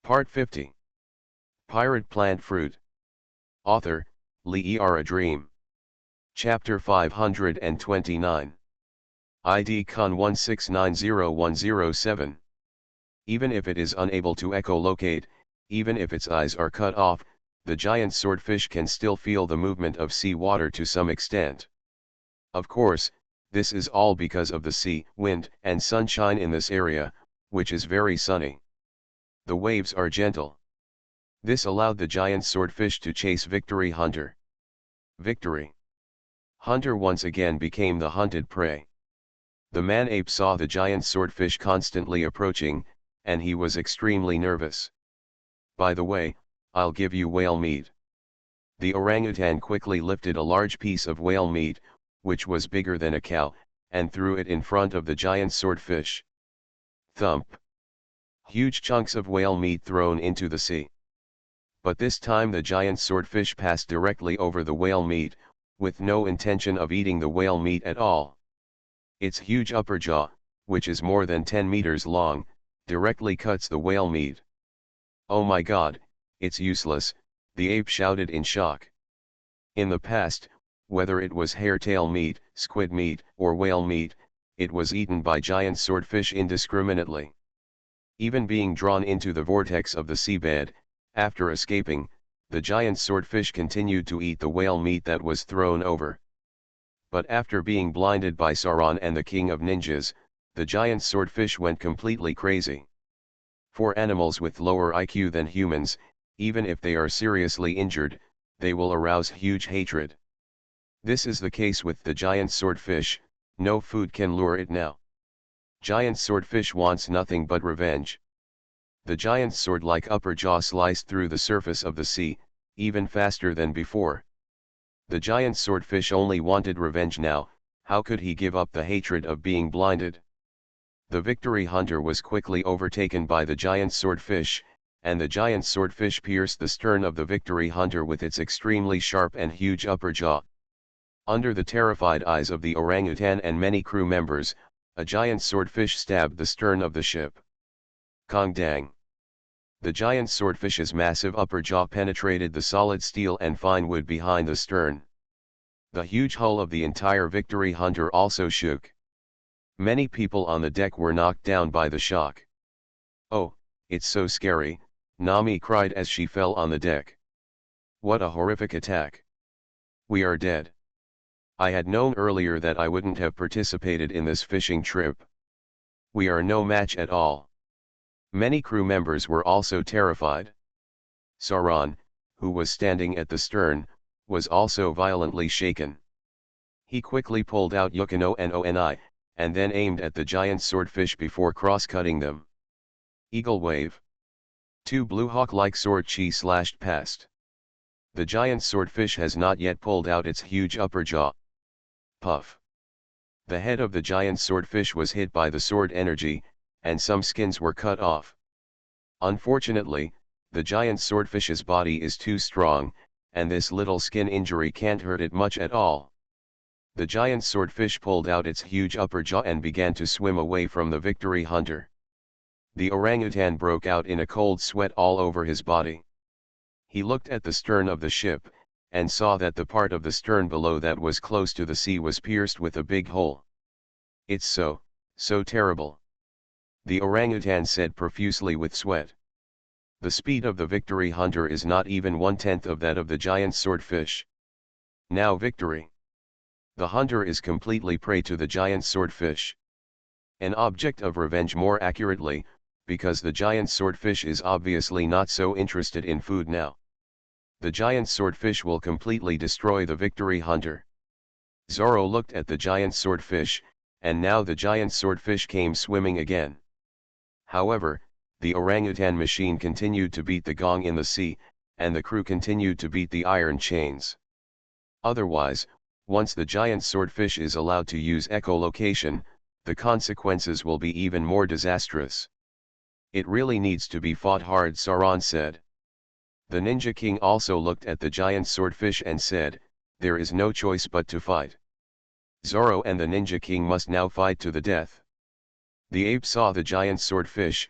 Part 50. Pirate Plant Fruit. Author, Lee A Dream. Chapter 529. ID Con 1690107. Even if it is unable to echolocate, even if its eyes are cut off, the giant swordfish can still feel the movement of sea water to some extent. Of course, this is all because of the sea, wind, and sunshine in this area, which is very sunny. The waves are gentle. This allowed the giant swordfish to chase Victory Hunter. Victory Hunter once again became the hunted prey. The man-ape saw the giant swordfish constantly approaching, and he was extremely nervous. By the way, I'll give you whale meat. The orangutan quickly lifted a large piece of whale meat, which was bigger than a cow, and threw it in front of the giant swordfish. Thump! Huge chunks of whale meat thrown into the sea. But this time the giant swordfish passed directly over the whale meat, with no intention of eating the whale meat at all. Its huge upper jaw, which is more than 10 meters long, directly cuts the whale meat. "Oh my God, it's useless," the ape shouted in shock. In the past, whether it was hairtail meat, squid meat, or whale meat, it was eaten by giant swordfish indiscriminately. Even being drawn into the vortex of the seabed, after escaping, the giant swordfish continued to eat the whale meat that was thrown over. But after being blinded by Sauron and the King of Ninjas, the giant swordfish went completely crazy. For animals with lower IQ than humans, even if they are seriously injured, they will arouse huge hatred. This is the case with the giant swordfish. No food can lure it now. Giant swordfish wants nothing but revenge. The giant's sword-like upper jaw sliced through the surface of the sea, even faster than before. The giant swordfish only wanted revenge now. How could he give up the hatred of being blinded? The Victory Hunter was quickly overtaken by the giant swordfish, and the giant swordfish pierced the stern of the Victory Hunter with its extremely sharp and huge upper jaw. Under the terrified eyes of the orangutan and many crew members, a giant swordfish stabbed the stern of the ship. Kong dang! The giant swordfish's massive upper jaw penetrated the solid steel and fine wood behind the stern. The huge hull of the entire Victory Hunter also shook. Many people on the deck were knocked down by the shock. "Oh, it's so scary," Nami cried as she fell on the deck. "What a horrific attack. We are dead. I had known earlier that I wouldn't have participated in this fishing trip. We are no match at all." Many crew members were also terrified. Sauron, who was standing at the stern, was also violently shaken. He quickly pulled out Yukino and Oni, and then aimed at the giant swordfish before cross-cutting them. Eagle wave. Two blue hawk-like sword chi slashed past. The giant swordfish has not yet pulled out its huge upper jaw. Puff. The head of the giant swordfish was hit by the sword energy, and some skins were cut off. Unfortunately, the giant swordfish's body is too strong, and this little skin injury can't hurt it much at all. The giant swordfish pulled out its huge upper jaw and began to swim away from the Victory Hunter. The orangutan broke out in a cold sweat all over his body. He looked at the stern of the ship, and saw that the part of the stern below that was close to the sea was pierced with a big hole. "It's so terrible," the orangutan said profusely with sweat. The speed of the Victory Hunter is not even 1/10 of that of the giant swordfish. Now victory. The hunter is completely prey to the giant swordfish. An object of revenge, more accurately, because the giant swordfish is obviously not so interested in food now. The giant swordfish will completely destroy the Victory Hunter. Zoro looked at the giant swordfish, and now the giant swordfish came swimming again. However, the orangutan machine continued to beat the gong in the sea, and the crew continued to beat the iron chains. Otherwise, once the giant swordfish is allowed to use echolocation, the consequences will be even more disastrous. "It really needs to be fought hard," Sauron said. The Ninja King also looked at the giant swordfish and said, "There is no choice but to fight. Zoro and the Ninja King must now fight to the death." The ape saw the giant swordfish,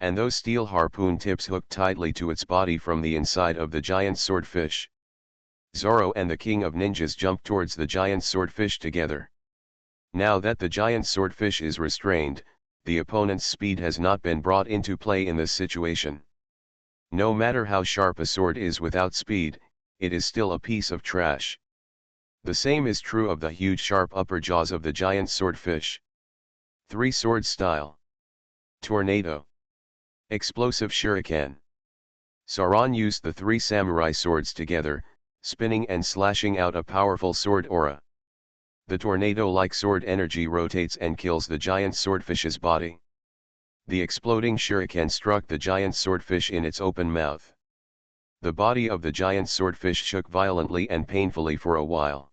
and those steel harpoon tips hooked tightly to its body from the inside of the giant swordfish. Zoro and the King of Ninjas jumped towards the giant swordfish together. Now that the giant swordfish is restrained, the opponent's speed has not been brought into play in this situation. No matter how sharp a sword is without speed, it is still a piece of trash. The same is true of the huge sharp upper jaws of the giant swordfish. Three sword style. Tornado. Explosive shuriken. Sauron used the three samurai swords together, spinning and slashing out a powerful sword aura. The tornado-like sword energy rotates and kills the giant swordfish's body. The exploding shuriken struck the giant swordfish in its open mouth. The body of the giant swordfish shook violently and painfully for a while.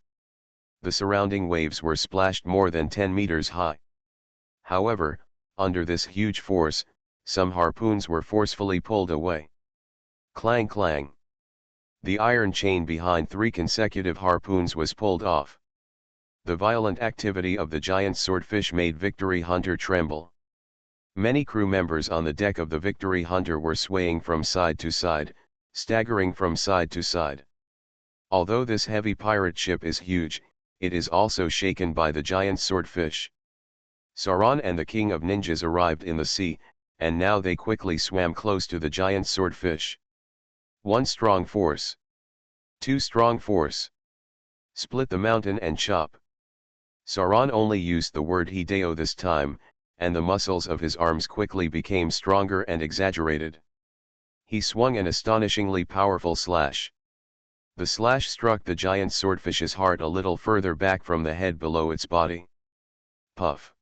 The surrounding waves were splashed more than 10 meters high. However, under this huge force, some harpoons were forcefully pulled away. Clang clang. The iron chain behind 3 consecutive harpoons was pulled off. The violent activity of the giant swordfish made Victory Hunter tremble. Many crew members on the deck of the Victory Hunter were swaying from side to side, staggering from side to side. Although this heavy pirate ship is huge, it is also shaken by the giant swordfish. Sauron and the King of Ninjas arrived in the sea, and now they quickly swam close to the giant swordfish. 1 strong force. 2 strong force. Split the mountain and chop. Sauron only used the word Hideo this time, and the muscles of his arms quickly became stronger and exaggerated. He swung an astonishingly powerful slash. The slash struck the giant swordfish's heart a little further back from the head below its body. Puff.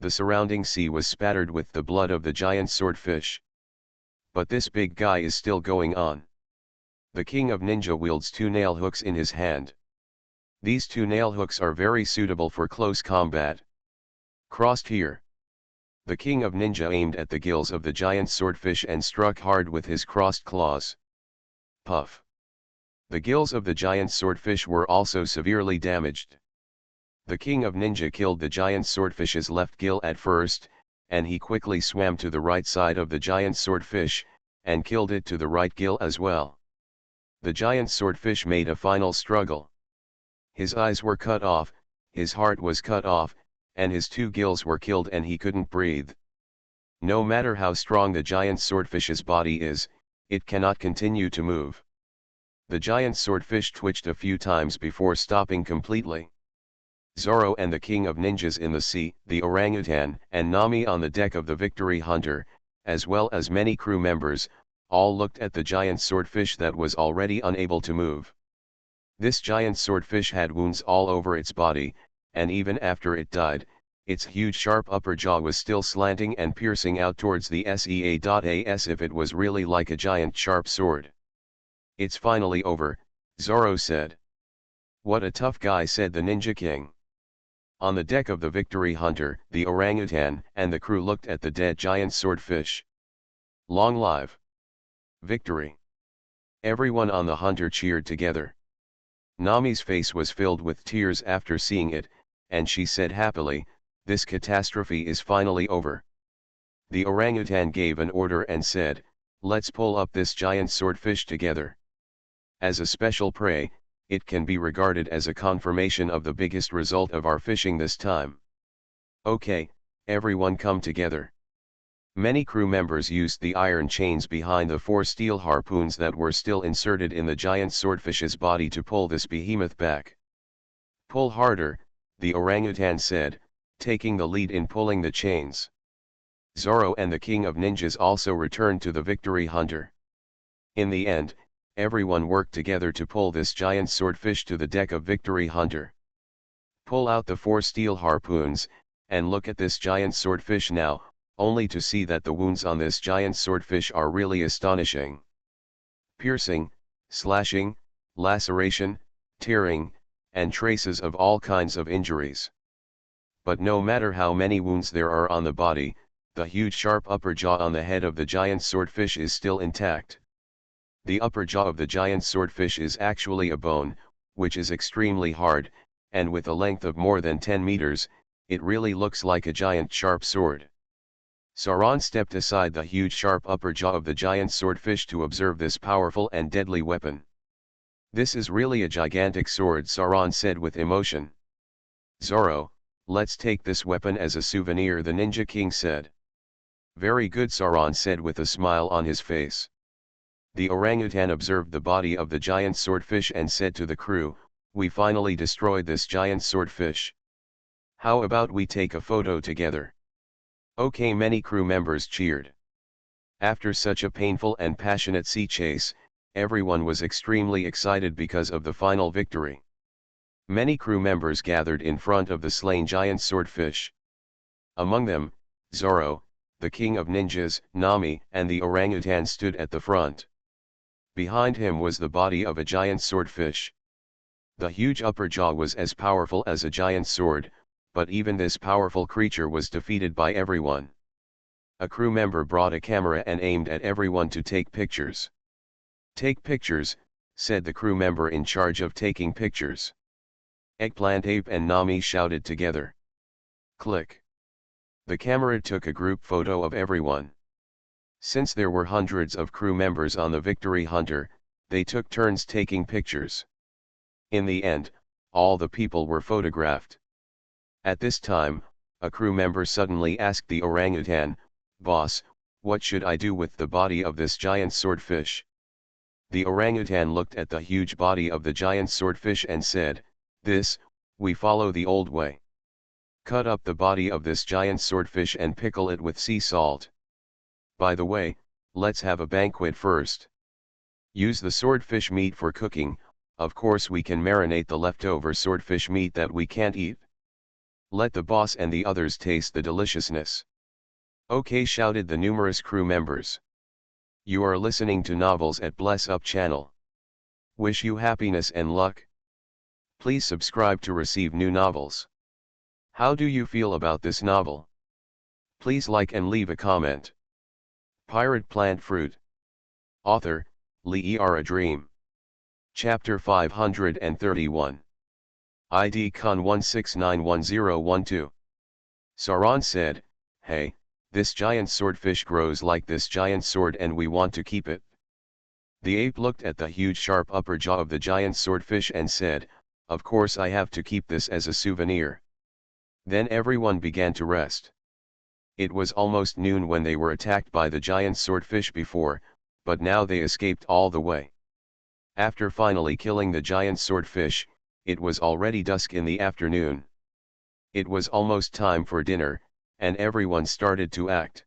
The surrounding sea was spattered with the blood of the giant swordfish. But this big guy is still going on. The King of Ninja wields 2 nail hooks in his hand. These 2 nail hooks are very suitable for close combat. Crossed here. The King of Ninja aimed at the gills of the giant swordfish and struck hard with his crossed claws. Puff. The gills of the giant swordfish were also severely damaged. The King of Ninja killed the giant swordfish's left gill at first, and he quickly swam to the right side of the giant swordfish, and killed it to the right gill as well. The giant swordfish made a final struggle. His eyes were cut off, his heart was cut off, and his 2 gills were killed and he couldn't breathe. No matter how strong the giant swordfish's body is, it cannot continue to move. The giant swordfish twitched a few times before stopping completely. Zoro and the King of Ninjas in the sea, the orangutan, and Nami on the deck of the Victory Hunter, as well as many crew members, all looked at the giant swordfish that was already unable to move. This giant swordfish had wounds all over its body, and even after it died, its huge sharp upper jaw was still slanting and piercing out towards the sea as if it was really like a giant sharp sword. "It's finally over," Zoro said. "What a tough guy," said the Ninja King. On the deck of the Victory Hunter, the orangutan and the crew looked at the dead giant swordfish. "Long live Victory!" Everyone on the Hunter cheered together. Nami's face was filled with tears after seeing it, and she said happily, "This catastrophe is finally over." The orangutan gave an order and said, "Let's pull up this giant swordfish together. As a special prey, it can be regarded as a confirmation of the biggest result of our fishing this time. Okay, everyone come together." Many crew members used the iron chains behind the 4 steel harpoons that were still inserted in the giant swordfish's body to pull this behemoth back. "Pull harder," the orangutan said, taking the lead in pulling the chains. Zoro and the King of Ninjas also returned to the Victory Hunter. In the end, everyone worked together to pull this giant swordfish to the deck of Victory Hunter. Pull out the 4 steel harpoons, and look at this giant swordfish now, only to see that the wounds on this giant swordfish are really astonishing. Piercing, slashing, laceration, tearing, and traces of all kinds of injuries. But no matter how many wounds there are on the body, the huge sharp upper jaw on the head of the giant swordfish is still intact. The upper jaw of the giant swordfish is actually a bone, which is extremely hard, and with a length of more than 10 meters, it really looks like a giant sharp sword. Sauron stepped aside the huge sharp upper jaw of the giant swordfish to observe this powerful and deadly weapon. "This is really a gigantic sword," Sauron said with emotion. "Zorro, let's take this weapon as a souvenir," the Ninja King said. "Very good," Sauron said with a smile on his face. The orangutan observed the body of the giant swordfish and said to the crew, "We finally destroyed this giant swordfish. How about we take a photo together?" Okay, many crew members cheered. After such a painful and passionate sea chase, everyone was extremely excited because of the final victory. Many crew members gathered in front of the slain giant swordfish. Among them, Zorro, the king of ninjas, Nami, and the orangutan stood at the front. Behind him was the body of a giant swordfish. The huge upper jaw was as powerful as a giant sword, but even this powerful creature was defeated by everyone. A crew member brought a camera and aimed at everyone to take pictures. "Take pictures," said the crew member in charge of taking pictures. Eggplant Ape and Nami shouted together. Click. The camera took a group photo of everyone. Since there were hundreds of crew members on the Victory Hunter, they took turns taking pictures. In the end, all the people were photographed. At this time, a crew member suddenly asked the orangutan, "Boss, what should I do with the body of this giant swordfish?" The orangutan looked at the huge body of the giant swordfish and said, We follow the old way. Cut up the body of this giant swordfish and pickle it with sea salt. By the way, let's have a banquet first. Use the swordfish meat for cooking. Of course we can marinate the leftover swordfish meat that we can't eat. Let the boss and the others taste the deliciousness." "Okay," shouted the numerous crew members. You are listening to Novels at Bless Up channel. Wish you happiness and luck. Please subscribe to receive new novels. How do you feel about this novel? Please like and leave a comment. Pirate Plant Fruit. Author, Lee A Dream. Chapter 531. ID Con 1691012. Sauron said, "Hey, this giant swordfish grows like this giant sword and we want to keep it." The ape looked at the huge sharp upper jaw of the giant swordfish and said, "Of course I have to keep this as a souvenir." Then everyone began to rest. It was almost noon when they were attacked by the giant swordfish before, but now they escaped all the way. After finally killing the giant swordfish, it was already dusk in the afternoon. It was almost time for dinner, and everyone started to act.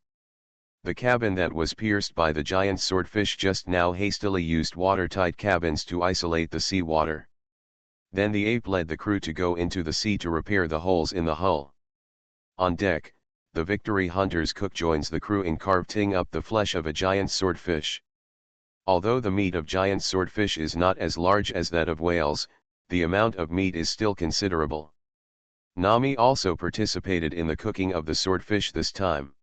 The cabin that was pierced by the giant swordfish just now hastily used watertight cabins to isolate the sea water. Then the ape led the crew to go into the sea to repair the holes in the hull. On deck, the Victory Hunter's cook joins the crew in carving up the flesh of a giant swordfish. Although the meat of giant swordfish is not as large as that of whales, the amount of meat is still considerable. Nami also participated in the cooking of the swordfish this time.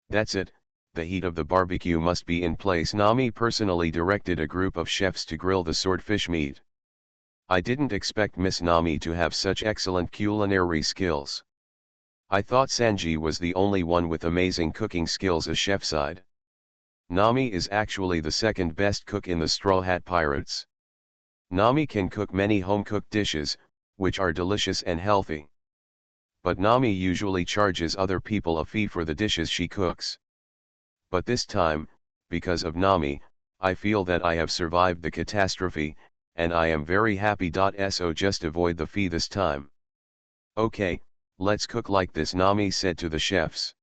That's it, the heat of the barbecue must be in place. Nami personally directed a group of chefs to grill the swordfish meat. I didn't expect Miss Nami to have such excellent culinary skills. I thought Sanji was the only one with amazing cooking skills as chef side. Nami is actually the second best cook in the Straw Hat Pirates. Nami can cook many home-cooked dishes, which are delicious and healthy. But Nami usually charges other people a fee for the dishes she cooks. But this time, because of Nami, I feel that I have survived the catastrophe, and I am very happy. So just avoid the fee this time. Okay, let's cook like this, Nami said to the chefs.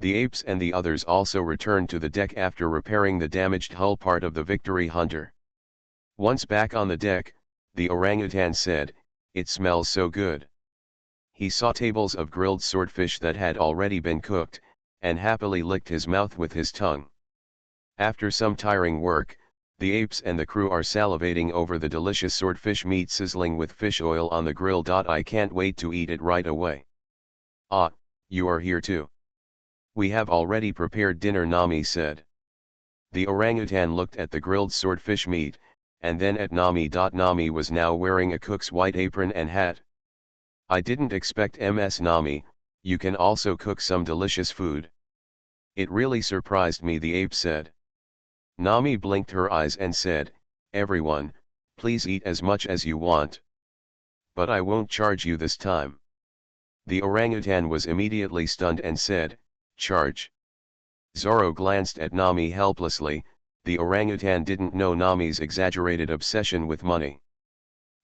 The apes and the others also returned to the deck after repairing the damaged hull part of the Victory Hunter. Once back on the deck, the orangutan said, "It smells so good." He saw tables of grilled swordfish that had already been cooked, and happily licked his mouth with his tongue. After some tiring work, the apes and the crew are salivating over the delicious swordfish meat sizzling with fish oil on the grill. I can't wait to eat it right away. Ah, you are here too. We have already prepared dinner, Nami said. The orangutan looked at the grilled swordfish meat, and then at Nami. Nami was now wearing a cook's white apron and hat. I didn't expect Ms. Nami, you can also cook some delicious food. It really surprised me, the ape said. Nami blinked her eyes and said, "Everyone, please eat as much as you want. But I won't charge you this time." The orangutan was immediately stunned and said, "Charge." Zoro glanced at Nami helplessly. The orangutan didn't know Nami's exaggerated obsession with money.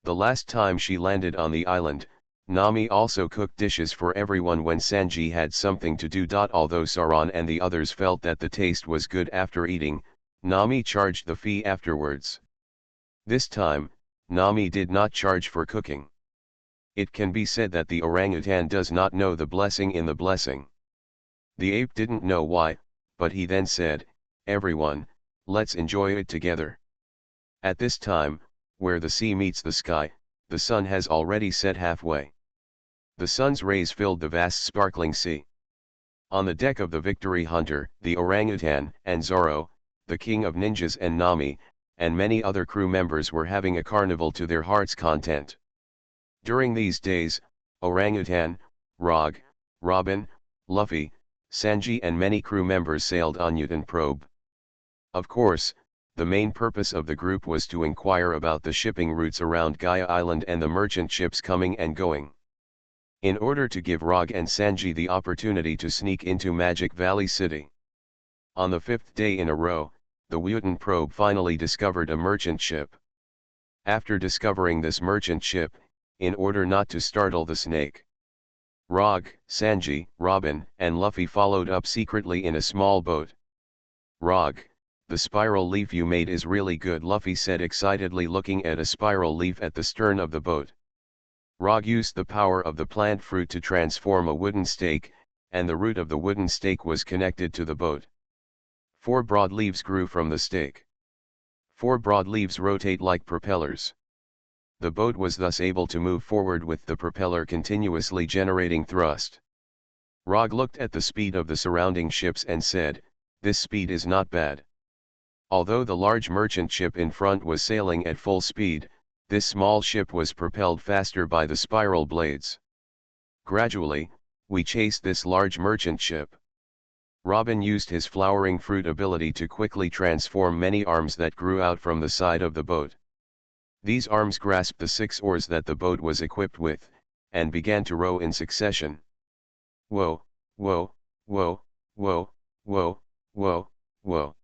The last time she landed on the island, Nami also cooked dishes for everyone when Sanji had something to do. Although Saran and the others felt that the taste was good after eating, Nami charged the fee afterwards. This time, Nami did not charge for cooking. It can be said that the orangutan does not know the blessing in the blessing. The ape didn't know why, but he then said, "Everyone, let's enjoy it together." At this time, where the sea meets the sky, the sun has already set halfway. The sun's rays filled the vast sparkling sea. On the deck of the Victory Hunter, the orangutan, and Zoro, the king of ninjas, and Nami, and many other crew members were having a carnival to their heart's content. During these days, orangutan, Rog, Robin, Luffy, Sanji and many crew members sailed on Newton probe. Of course, the main purpose of the group was to inquire about the shipping routes around Gaia Island and the merchant ships coming and going. In order to give Rog and Sanji the opportunity to sneak into Magic Valley City. On the 5th day in a row, the Newton probe finally discovered a merchant ship. After discovering this merchant ship, in order not to startle the snake, Rog, Sanji, Robin, and Luffy followed up secretly in a small boat. "Rog, the spiral leaf you made is really good," Luffy said excitedly, looking at a spiral leaf at the stern of the boat. Rog used the power of the plant fruit to transform a wooden stake, and the root of the wooden stake was connected to the boat. 4 broad leaves grew from the stake. 4 broad leaves rotate like propellers. The boat was thus able to move forward with the propeller continuously generating thrust. Rog looked at the speed of the surrounding ships and said, "This speed is not bad." Although the large merchant ship in front was sailing at full speed, this small ship was propelled faster by the spiral blades. Gradually, we chased this large merchant ship. Robin used his flowering fruit ability to quickly transform many arms that grew out from the side of the boat. These arms grasped the 6 oars that the boat was equipped with, and began to row in succession. Whoa, whoa, whoa, whoa, whoa, whoa, whoa.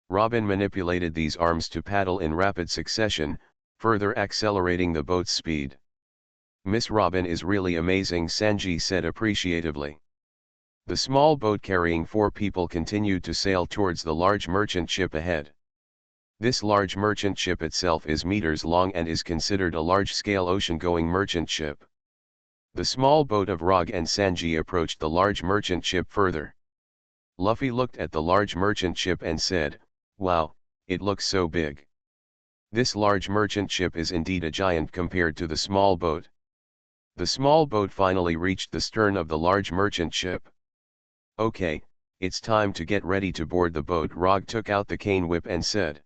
Robin manipulated these arms to paddle in rapid succession, further accelerating the boat's speed. "Miss Robin is really amazing," Sanji said appreciatively. The small boat carrying 4 people continued to sail towards the large merchant ship ahead. This large merchant ship itself is meters long and is considered a large-scale ocean-going merchant ship. The small boat of Rog and Sanji approached the large merchant ship further. Luffy looked at the large merchant ship and said, "Wow, it looks so big." This large merchant ship is indeed a giant compared to the small boat. The small boat finally reached the stern of the large merchant ship. "Okay, it's time to get ready to board the boat." Rog took out the cane whip and said.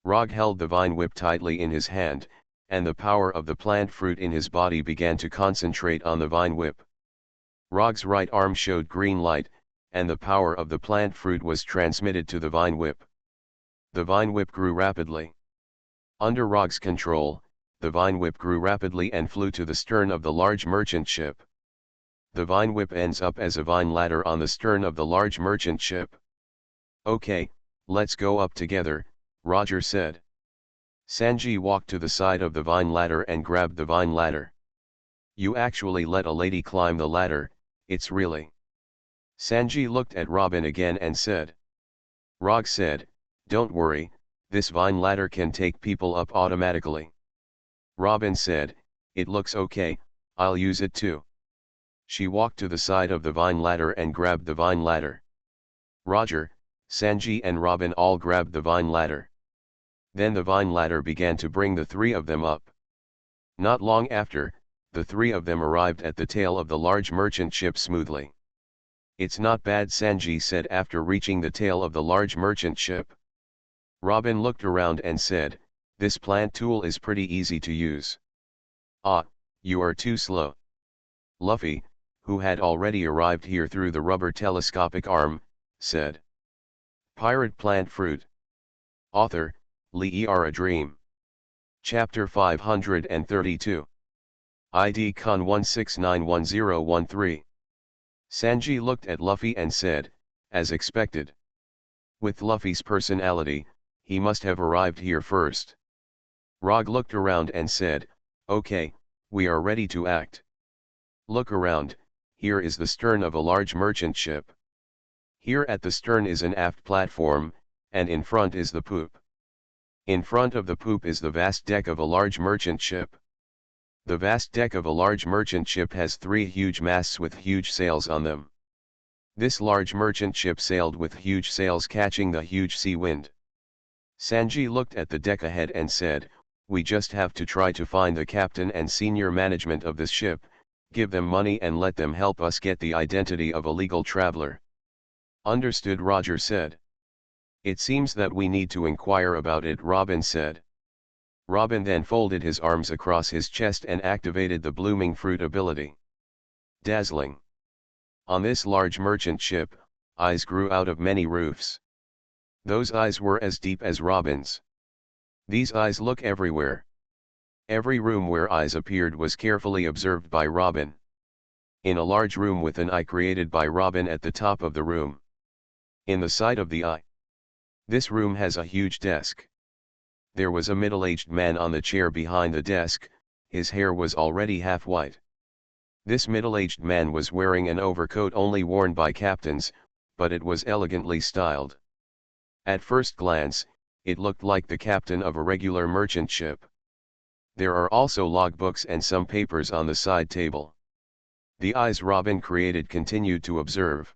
Rog held the vine whip tightly in his hand, and the power of the plant fruit in his body began to concentrate on the vine whip. Rog's right arm showed green light, and the power of the plant fruit was transmitted to the vine whip. The vine whip grew rapidly. Under Rog's control, the vine whip grew rapidly and flew to the stern of the large merchant ship. The vine whip ends up as a vine ladder on the stern of the large merchant ship. "Okay, let's go up together," Roger said. Sanji walked to the side of the vine ladder and grabbed the vine ladder. "You actually let a lady climb the ladder, it's really..." Sanji looked at Robin again and said. Rog said, "Don't worry, this vine ladder can take people up automatically." Robin said, "It looks okay, I'll use it too." She walked to the side of the vine ladder and grabbed the vine ladder. Roger, Sanji and Robin all grabbed the vine ladder. Then the vine ladder began to bring the 3 of them up. Not long after, the 3 of them arrived at the tail of the large merchant ship smoothly. "It's not bad," Sanji said after reaching the tail of the large merchant ship. Robin looked around and said, "This plant tool is pretty easy to use." "Ah, you are too slow." Luffy, who had already arrived here through the rubber telescopic arm, said. Pirate Plant Fruit. Author, Lee A Dream. Chapter 532. ID Con 1691013. Sanji looked at Luffy and said, as expected. With Luffy's personality, he must have arrived here first. Rog looked around and said, okay, we are ready to act. Look around, here is the stern of a large merchant ship. Here at the stern is an aft platform, and in front is the poop. In front of the poop is the vast deck of a large merchant ship. The vast deck of a large merchant ship has 3 huge masts with huge sails on them. This large merchant ship sailed with huge sails catching the huge sea wind. Sanji looked at the deck ahead and said, we just have to try to find the captain and senior management of this ship, give them money and let them help us get the identity of a legal traveler. Understood, Roger said. It seems that we need to inquire about it, Robin said. Robin then folded his arms across his chest and activated the blooming fruit ability. Dazzling. On this large merchant ship, eyes grew out of many roofs. Those eyes were as deep as Robin's. These eyes look everywhere. Every room where eyes appeared was carefully observed by Robin. In a large room with an eye created by Robin at the top of the room. In the side of the eye. This room has a huge desk. There was a middle-aged man on the chair behind the desk, his hair was already half white. This middle-aged man was wearing an overcoat only worn by captains, but it was elegantly styled. At first glance, it looked like the captain of a regular merchant ship. There are also logbooks and some papers on the side table. The eyes Robin created continued to observe.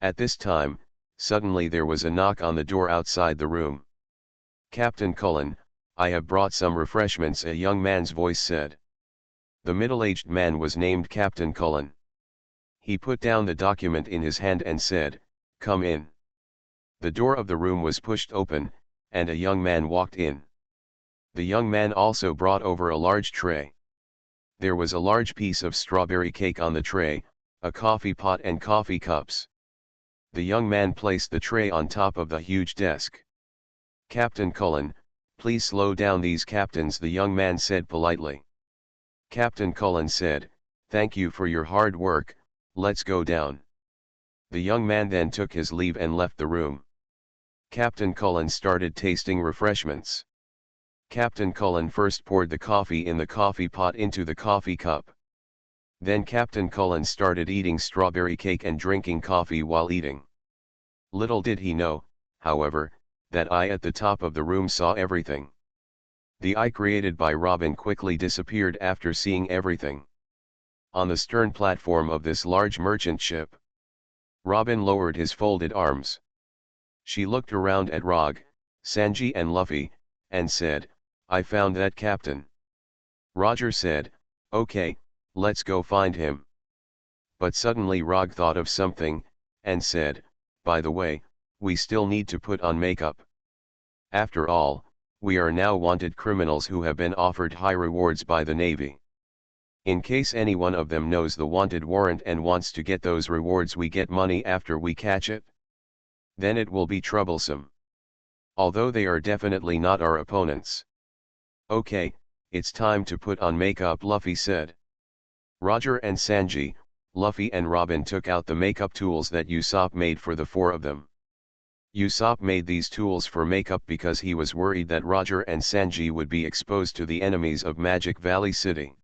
At this time, suddenly there was a knock on the door outside the room. Captain Cullen, I have brought some refreshments, a young man's voice said. The middle-aged man was named Captain Cullen. He put down the document in his hand and said, come in. The door of the room was pushed open, and a young man walked in. The young man also brought over a large tray. There was a large piece of strawberry cake on the tray, a coffee pot and coffee cups. The young man placed the tray on top of the huge desk. Captain Cullen, please slow down these captains, the young man said politely. Captain Cullen said, thank you for your hard work, let's go down. The young man then took his leave and left the room. Captain Cullen started tasting refreshments. Captain Cullen first poured the coffee in the coffee pot into the coffee cup. Then Captain Cullen started eating strawberry cake and drinking coffee while eating. Little did he know, however, that eye at the top of the room saw everything. The eye created by Robin quickly disappeared after seeing everything. On the stern platform of this large merchant ship, Robin lowered his folded arms. She looked around at Rog, Sanji and Luffy, and said, I found that captain. Roger said, okay, let's go find him. But suddenly Rog thought of something, and said, by the way, we still need to put on makeup. After all, we are now wanted criminals who have been offered high rewards by the Navy. In case any one of them knows the wanted warrant and wants to get those rewards, we get money after we catch it. Then it will be troublesome. Although they are definitely not our opponents. Okay, it's time to put on makeup, Luffy said. Roger and Sanji, Luffy and Robin took out the makeup tools that Usopp made for the 4 of them. Usopp made these tools for makeup because he was worried that Roger and Sanji would be exposed to the enemies of Magic Valley City.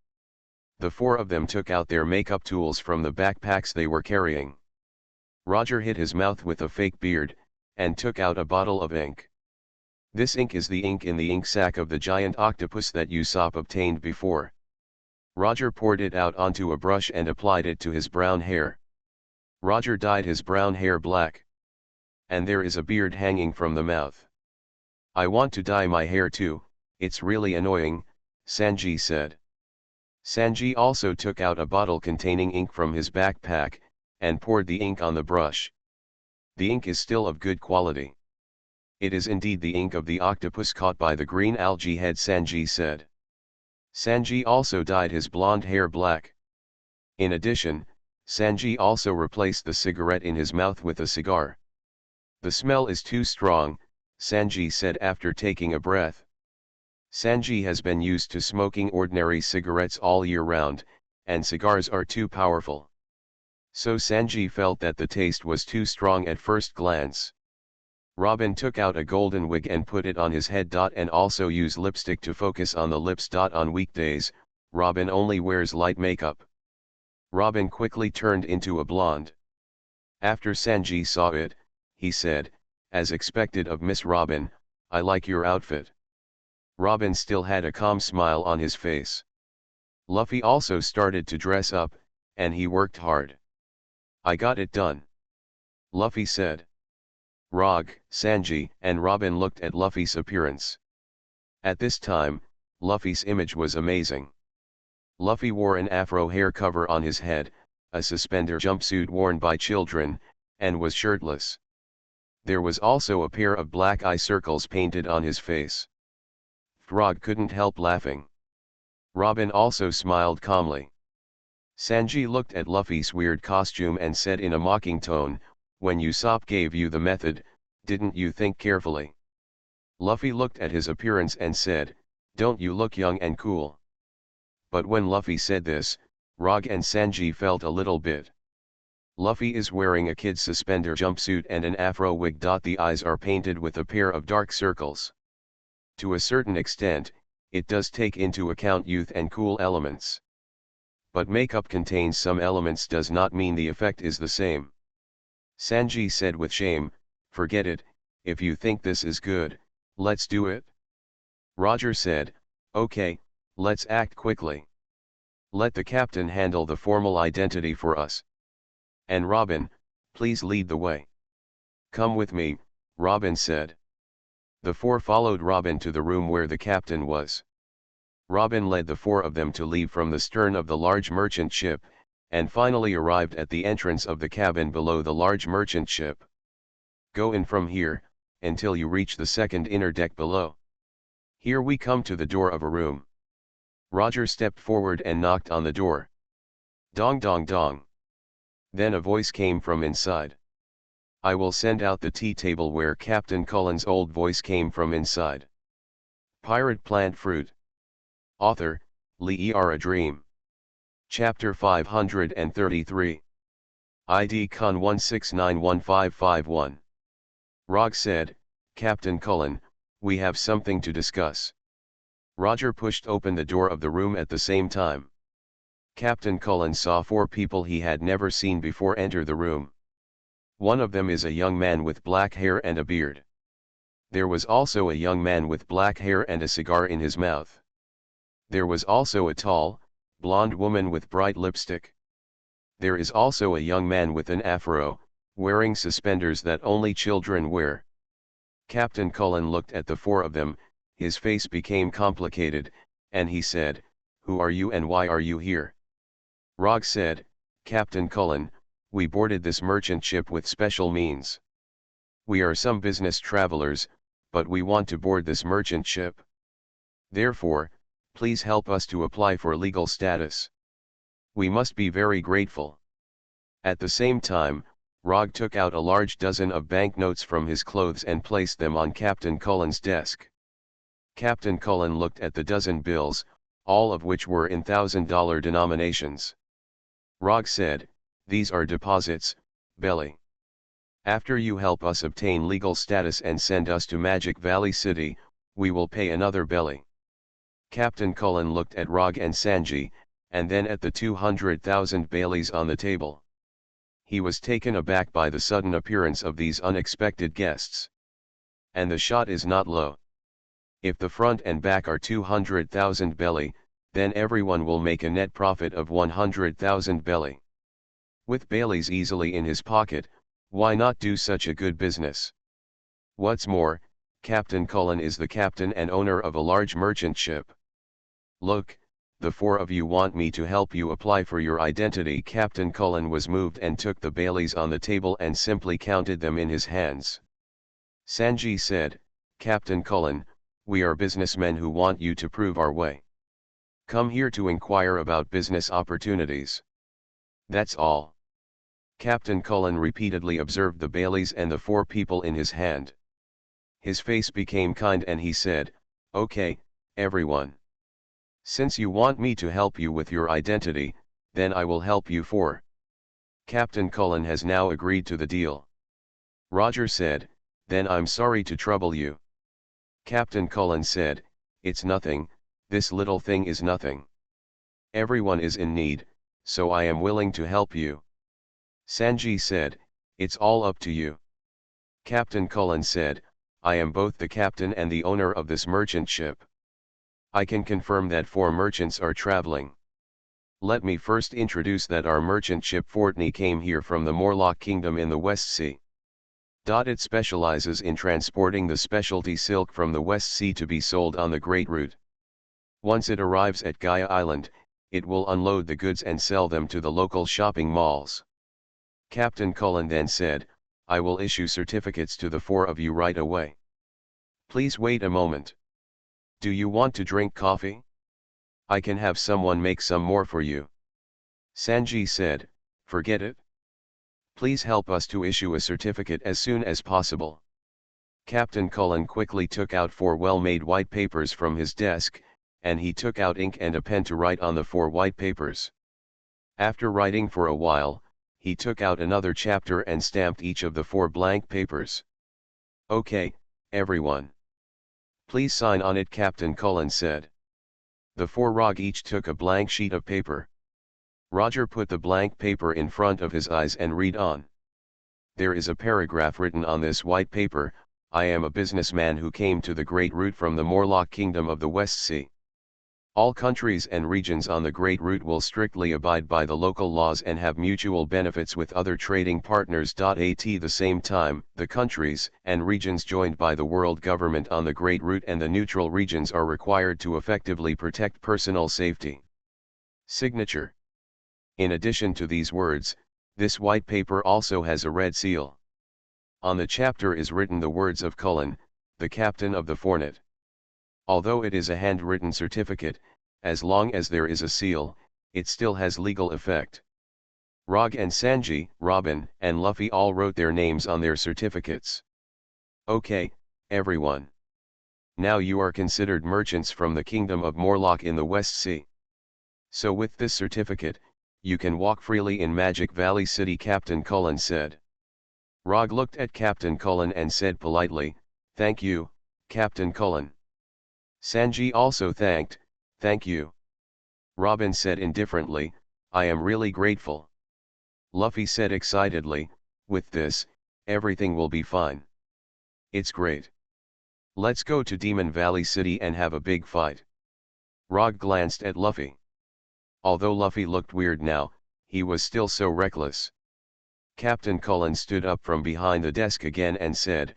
The 4 of them took out their makeup tools from the backpacks they were carrying. Roger hit his mouth with a fake beard, and took out a bottle of ink. This ink is the ink in the ink sac of the giant octopus that Usopp obtained before. Roger poured it out onto a brush and applied it to his brown hair. Roger dyed his brown hair black. And there is a beard hanging from the mouth. I want to dye my hair too, it's really annoying, Sanji said. Sanji also took out a bottle containing ink from his backpack, and poured the ink on the brush. The ink is still of good quality. It is indeed the ink of the octopus caught by the green algae head, Sanji said. Sanji also dyed his blonde hair black. In addition, Sanji also replaced the cigarette in his mouth with a cigar. The smell is too strong, Sanji said after taking a breath. Sanji has been used to smoking ordinary cigarettes all year round, and cigars are too powerful. So Sanji felt that the taste was too strong at first glance. Robin took out a golden wig and put it on his head. And also use lipstick to focus on the lips. On weekdays, Robin only wears light makeup. Robin quickly turned into a blonde. After Sanji saw it, he said, as expected of Miss Robin, I like your outfit. Robin still had a calm smile on his face. Luffy also started to dress up, and he worked hard. I got it done, Luffy said. Rog, Sanji, and Robin looked at Luffy's appearance. At this time, Luffy's image was amazing. Luffy wore an afro hair cover on his head, a suspender jumpsuit worn by children, and was shirtless. There was also a pair of black eye circles painted on his face. Frog couldn't help laughing. Robin also smiled calmly. Sanji looked at Luffy's weird costume and said in a mocking tone, when Usopp gave you the method, didn't you think carefully? Luffy looked at his appearance and said, don't you look young and cool? But when Luffy said this, Rog and Sanji felt a little bit. Luffy is wearing a kid's suspender jumpsuit and an afro wig. The eyes are painted with a pair of dark circles. To a certain extent, it does take into account youth and cool elements. But makeup contains some elements does not mean the effect is the same. Sanji said with shame, forget it, if you think this is good, let's do it. Roger said, okay, let's act quickly. Let the captain handle the formal identity for us. And Robin, please lead the way. Come with me, Robin said. The four followed Robin to the room where the captain was. Robin led the four of them to leave from the stern of the large merchant ship, and finally arrived at the entrance of the cabin below the large merchant ship. Go in from here, until you reach the second inner deck below. Here we come to the door of a room. Roger stepped forward and knocked on the door. Dong dong dong. Then a voice came from inside. I will send out the tea table where Captain Cullen's old voice came from inside. Pirate Plant Fruit. Author, Lee A Dream. Chapter 533. ID Con 1691551. Rog said, Captain Cullen, we have something to discuss. Roger pushed open the door of the room at the same time. Captain Cullen saw four people he had never seen before enter the room. One of them is a young man with black hair and a beard. There was also a young man with black hair and a cigar in his mouth. There was also a tall, blonde woman with bright lipstick. There is also a young man with an afro, wearing suspenders that only children wear. Captain Cullen looked at the four of them, his face became complicated, and he said, who are you and why are you here? Rog said, Captain Cullen, we boarded this merchant ship with special means. We are some business travelers, but we want to board this merchant ship. Therefore, please help us to apply for legal status. We must be very grateful. At the same time, Rog took out a large dozen of banknotes from his clothes and placed them on Captain Cullen's desk. Captain Cullen looked at the dozen bills, all of which were in $1,000 denominations. Rog said, these are deposits, Belly. After you help us obtain legal status and send us to Magic Valley City, we will pay another Belly. Captain Cullen looked at Rog and Sanji, and then at the 200,000 Baileys on the table. He was taken aback by the sudden appearance of these unexpected guests. And the shot is not low. If the front and back are 200,000 Belly, then everyone will make a net profit of 100,000 Belly. With Baileys easily in his pocket, why not do such a good business? What's more, Captain Cullen is the captain and owner of a large merchant ship. Look, the four of you want me to help you apply for your identity. Captain Cullen was moved and took the Baileys on the table and simply counted them in his hands. Sanji said, Captain Cullen, we are businessmen who want you to prove our way. Come here to inquire about business opportunities. That's all. Captain Cullen repeatedly observed the Baileys and the 4 people in his hand. His face became kind and he said, "Okay, everyone. Since you want me to help you with your identity, then I will help you for." Captain Cullen has now agreed to the deal. Roger said, "Then I'm sorry to trouble you." Captain Cullen said, "It's nothing, this little thing is nothing. Everyone is in need, so I am willing to help you." Sanji said, "It's all up to you." Captain Cullen said, "I am both the captain and the owner of this merchant ship. I can confirm that 4 merchants are traveling. Let me first introduce that our merchant ship Fortney came here from the Morlock Kingdom in the West Sea. It specializes in transporting the specialty silk from the West Sea to be sold on the Great Route. Once it arrives at Gaia Island, it will unload the goods and sell them to the local shopping malls." Captain Cullen then said, "I will issue certificates to the 4 of you right away. Please wait a moment. Do you want to drink coffee? I can have someone make some more for you." Sanji said, "Forget it. Please help us to issue a certificate as soon as possible." Captain Cullen quickly took out 4 well-made white papers from his desk, and he took out ink and a pen to write on the 4 white papers. After writing for a while, he took out another chapter and stamped each of the 4 blank papers. "Okay, everyone. Please sign on it," Captain Cullen said. The 4 Rog each took a blank sheet of paper. Roger put the blank paper in front of his eyes and read on. There is a paragraph written on this white paper: "I am a businessman who came to the Great Route from the Morlock Kingdom of the West Sea. All countries and regions on the Great Route will strictly abide by the local laws and have mutual benefits with other trading partners. At the same time, the countries and regions joined by the world government on the Great Route and the neutral regions are required to effectively protect personal safety." Signature. In addition to these words, this white paper also has a red seal. On the chapter is written the words of Cullen, the captain of the Fornet. Although it is a handwritten certificate, as long as there is a seal, it still has legal effect. Rog and Sanji, Robin, and Luffy all wrote their names on their certificates. "Okay, everyone. Now you are considered merchants from the Kingdom of Morlock in the West Sea. So with this certificate, you can walk freely in Magic Valley City," Captain Cullen said. Rog looked at Captain Cullen and said politely, "Thank you, Captain Cullen." Sanji also "Thank you." Robin said indifferently, "I am really grateful." Luffy said excitedly, "With this, everything will be fine. It's great. Let's go to Demon Valley City and have a big fight." Rog glanced at Luffy. Although Luffy looked weird now, he was still so reckless. Captain Cullen stood up from behind the desk again and said,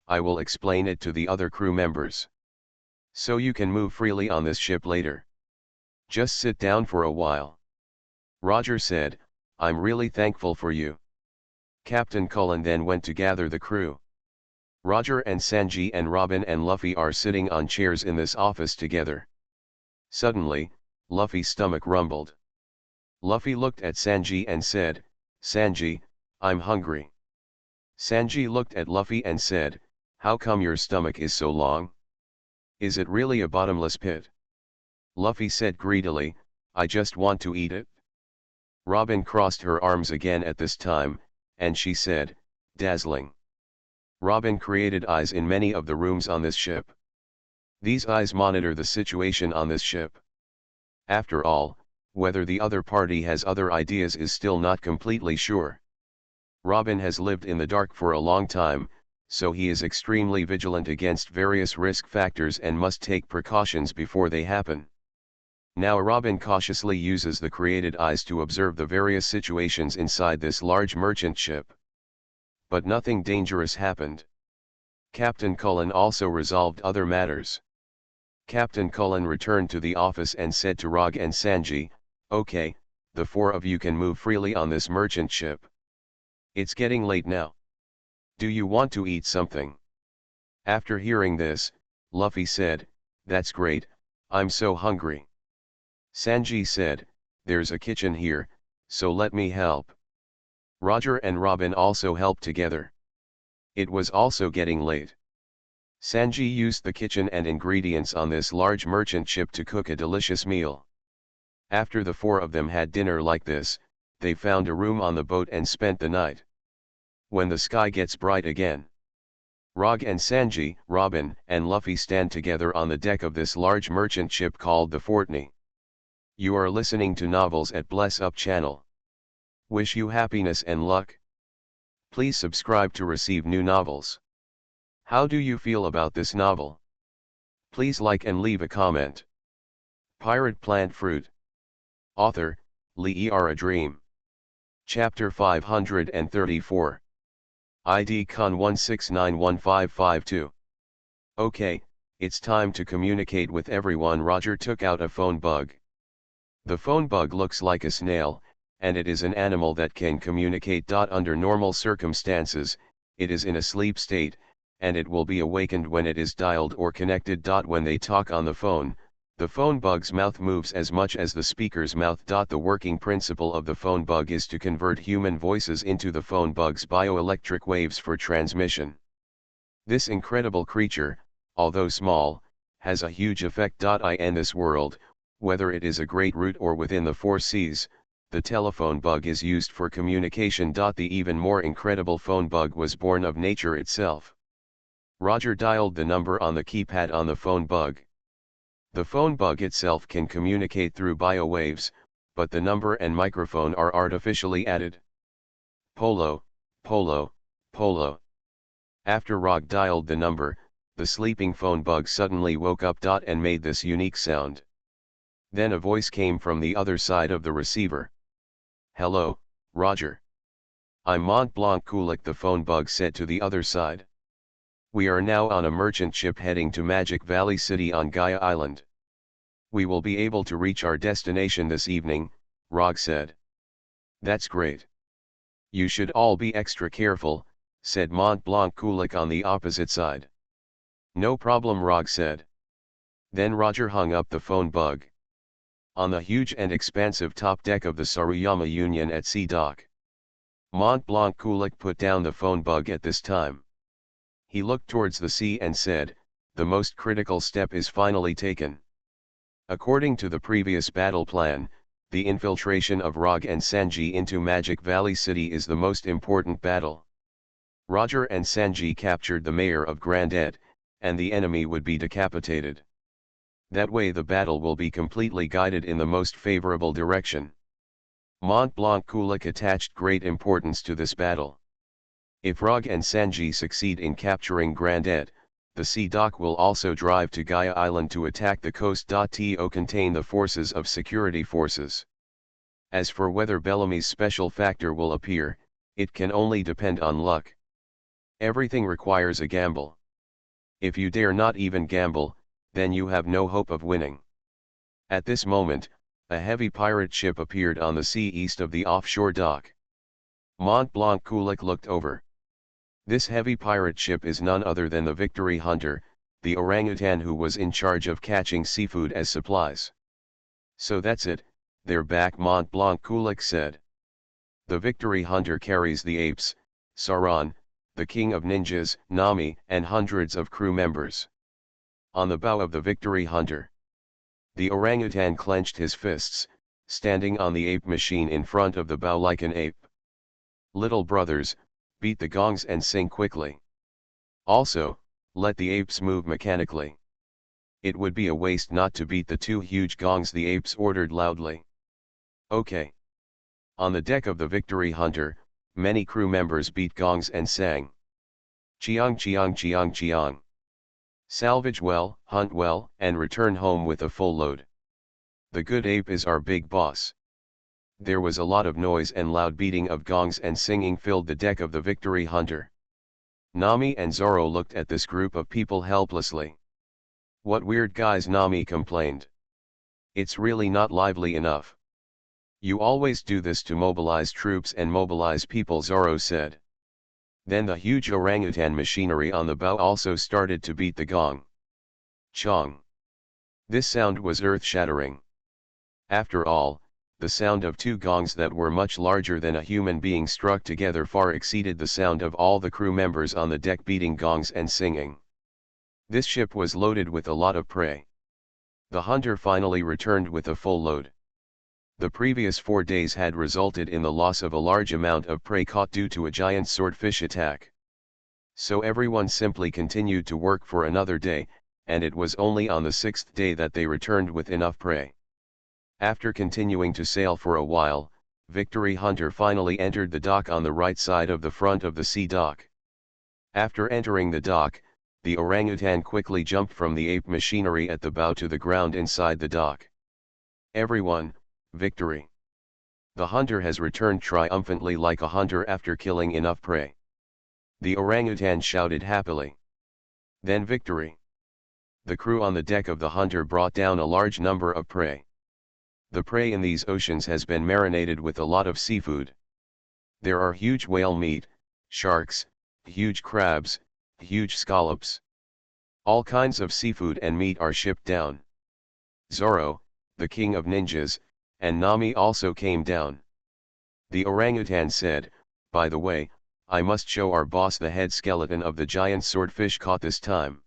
I will explain it to the other crew members. So you can move freely on this ship later. Just sit down for a while." Roger said, "I'm really thankful for you." Captain Cullen then went to gather the crew. Roger and Sanji and Robin and Luffy are sitting on chairs in this office together. Suddenly, Luffy's stomach rumbled. Luffy looked at Sanji and said, "Sanji, I'm hungry." Sanji looked at Luffy and said, "How come your stomach is so long? Is it really a bottomless pit?" Luffy said greedily, "I just want to eat it." Robin crossed her arms again at this time, and she said, "Dazzling." Robin created eyes in many of the rooms on this ship. These eyes monitor the situation on this ship. After all, whether the other party has other ideas is still not completely sure. Robin has lived in the dark for a long time, so he is extremely vigilant against various risk factors and must take precautions before they happen. Now Robin cautiously uses the created eyes to observe the various situations inside this large merchant ship. But nothing dangerous happened. Captain Cullen also resolved other matters. Captain Cullen returned to the office and said to Rog and Sanji, "Okay, the 4 of you can move freely on this merchant ship. It's getting late now. Do you want to eat something?" After hearing this, Luffy said, "That's great, I'm so hungry." Sanji said, "There's a kitchen here, so let me help." Roger and Robin also helped together. It was also getting late. Sanji used the kitchen and ingredients on this large merchant ship to cook a delicious meal. After the four of them had dinner like this, they found a room on the boat and spent the night. When the sky gets bright again, Rog and Sanji, Robin, and Luffy stand together on the deck of this large merchant ship called the Fortney. You are listening to Novels at Bless Up channel. Wish you happiness and luck. Please subscribe to receive new novels. How do you feel about this novel? Please like and leave a comment. Pirate Plant Fruit. Author, Lee A Dream. Chapter 534. ID Con 1691552. Okay, it's time to communicate with everyone. Roger took out a phone bug. The phone bug looks like a snail, and it is an animal that can communicate. Under normal circumstances, it is in a sleep state, and it will be awakened when it is dialed or connected. When they talk on the phone bug's mouth moves as much as the speaker's mouth. The working principle of the phone bug is to convert human voices into the phone bug's bioelectric waves for transmission. This incredible creature, although small, has a huge effect. In this world, whether it is a great root or within the four seas, the telephone bug is used for communication. The even more incredible phone bug was born of nature itself. Roger dialed the number on the keypad on the phone bug. The phone bug itself can communicate through biowaves, but the number and microphone are artificially added. Polo, polo, polo. After Rog dialed the number, the sleeping phone bug suddenly woke up. And made this unique sound. Then a voice came from the other side of the receiver. Hello, Roger. I'm Mont Blanc Kulik, the phone bug said to the other side. We are now on a merchant ship heading to Magic Valley City on Gaia Island. We will be able to reach our destination this evening, Rog said. That's great. You should all be extra careful, said Mont Blanc Kulik on the opposite side. No problem, Rog said. Then Roger hung up the phone bug. On the huge and expansive top deck of the Saruyama Union at Sea Dock, Mont Blanc Kulik put down the phone bug at this time. He looked towards the sea and said, the most critical step is finally taken. According to the previous battle plan, the infiltration of Rog and Sanji into Magic Valley City is the most important battle. Roger and Sanji captured the mayor of Grand Ed, and the enemy would be decapitated. That way the battle will be completely guided in the most favorable direction. Mont Blanc Kulik attached great importance to this battle. If Rog and Sanji succeed in capturing Grand Ed, the Sea Dock will also drive to Gaia Island to attack the coast. To contain the forces of security forces. As for whether Bellamy's special factor will appear, it can only depend on luck. Everything requires a gamble. If you dare not even gamble, then you have no hope of winning. At this moment, a heavy pirate ship appeared on the sea east of the offshore dock. Mont Blanc Kulik looked over. This heavy pirate ship is none other than the Victory Hunter, the orangutan who was in charge of catching seafood as supplies. So that's it, they're back, Mont Blanc Kulik said. The Victory Hunter carries the apes, Sauron, the king of ninjas, Nami, and hundreds of crew members. On the bow of the Victory Hunter, the orangutan clenched his fists, standing on the ape machine in front of the bow like an ape. Little brothers, beat the gongs and sing quickly. Also, let the apes move mechanically. It would be a waste not to beat the two huge gongs, the apes ordered loudly. Okay. On the deck of the Victory Hunter, many crew members beat gongs and sang. Chiang chiang chiang chiang. Salvage well, hunt well, and return home with a full load. The good ape is our big boss. There was a lot of noise and loud beating of gongs and singing filled the deck of the Victory Hunter. Nami and Zoro looked at this group of people helplessly. What weird guys, Nami complained. It's really not lively enough. You always do this to mobilize troops and mobilize people, Zoro said. Then the huge orangutan machinery on the bow also started to beat the gong. Chong. This sound was earth-shattering. After all, the sound of two gongs that were much larger than a human being struck together far exceeded the sound of all the crew members on the deck beating gongs and singing. This ship was loaded with a lot of prey. The hunter finally returned with a full load. The previous 4 days had resulted in the loss of a large amount of prey caught due to a giant swordfish attack. So everyone simply continued to work for another day, and it was only on the 6th day that they returned with enough prey. After continuing to sail for a while, Victory Hunter finally entered the dock on the right side of the front of the sea dock. After entering the dock, the orangutan quickly jumped from the ape machinery at the bow to the ground inside the dock. Everyone, victory! The hunter has returned triumphantly like a hunter after killing enough prey. The orangutan shouted happily. Then victory! The crew on the deck of the hunter brought down a large number of prey. The prey in these oceans has been marinated with a lot of seafood. There are huge whale meat, sharks, huge crabs, huge scallops. All kinds of seafood and meat are shipped down. Zoro, the king of ninjas, and Nami also came down. The orangutan said, by the way, I must show our boss the head skeleton of the giant swordfish caught this time.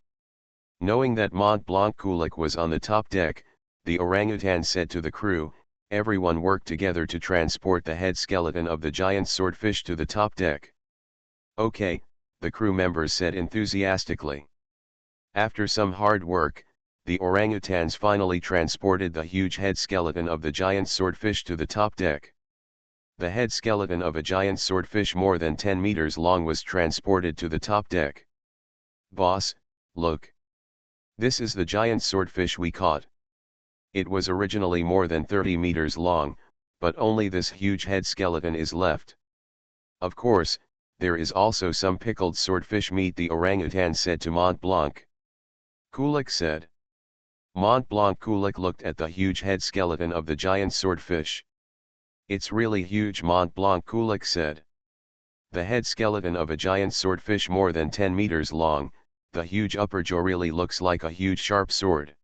Knowing that Mont Blanc Kulik was on the top deck, the orangutan said to the crew, everyone work together to transport the head skeleton of the giant swordfish to the top deck. Okay, the crew members said enthusiastically. After some hard work, the orangutans finally transported the huge head skeleton of the giant swordfish to the top deck. The head skeleton of a giant swordfish more than 10 meters long was transported to the top deck. Boss, look. This is the giant swordfish we caught. It was originally more than 30 meters long, but only this huge head skeleton is left. Of course, there is also some pickled swordfish meat, the orangutan said to Mont Blanc. Kulik said. Mont Blanc Kulik looked at the huge head skeleton of the giant swordfish. It's really huge, Mont Blanc Kulik said. The head skeleton of a giant swordfish more than 10 meters long, the huge upper jaw really looks like a huge sharp sword.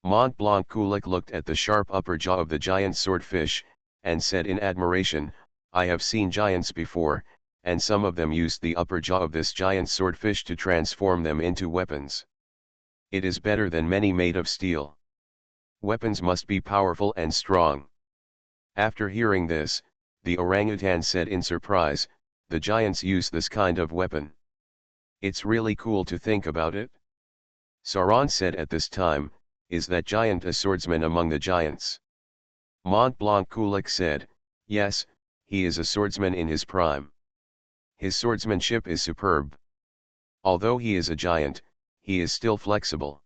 Mont Blanc Kulik looked at the sharp upper jaw of the giant swordfish, and said in admiration, I have seen giants before, and some of them used the upper jaw of this giant swordfish to transform them into weapons. It is better than many made of steel. Weapons must be powerful and strong. After hearing this, the orangutan said in surprise, the giants use this kind of weapon. It's really cool to think about it. Sauron said at this time, is that giant a swordsman among the giants? Mont Blanc Kulik said, yes, he is a swordsman in his prime. His swordsmanship is superb. Although he is a giant, he is still flexible.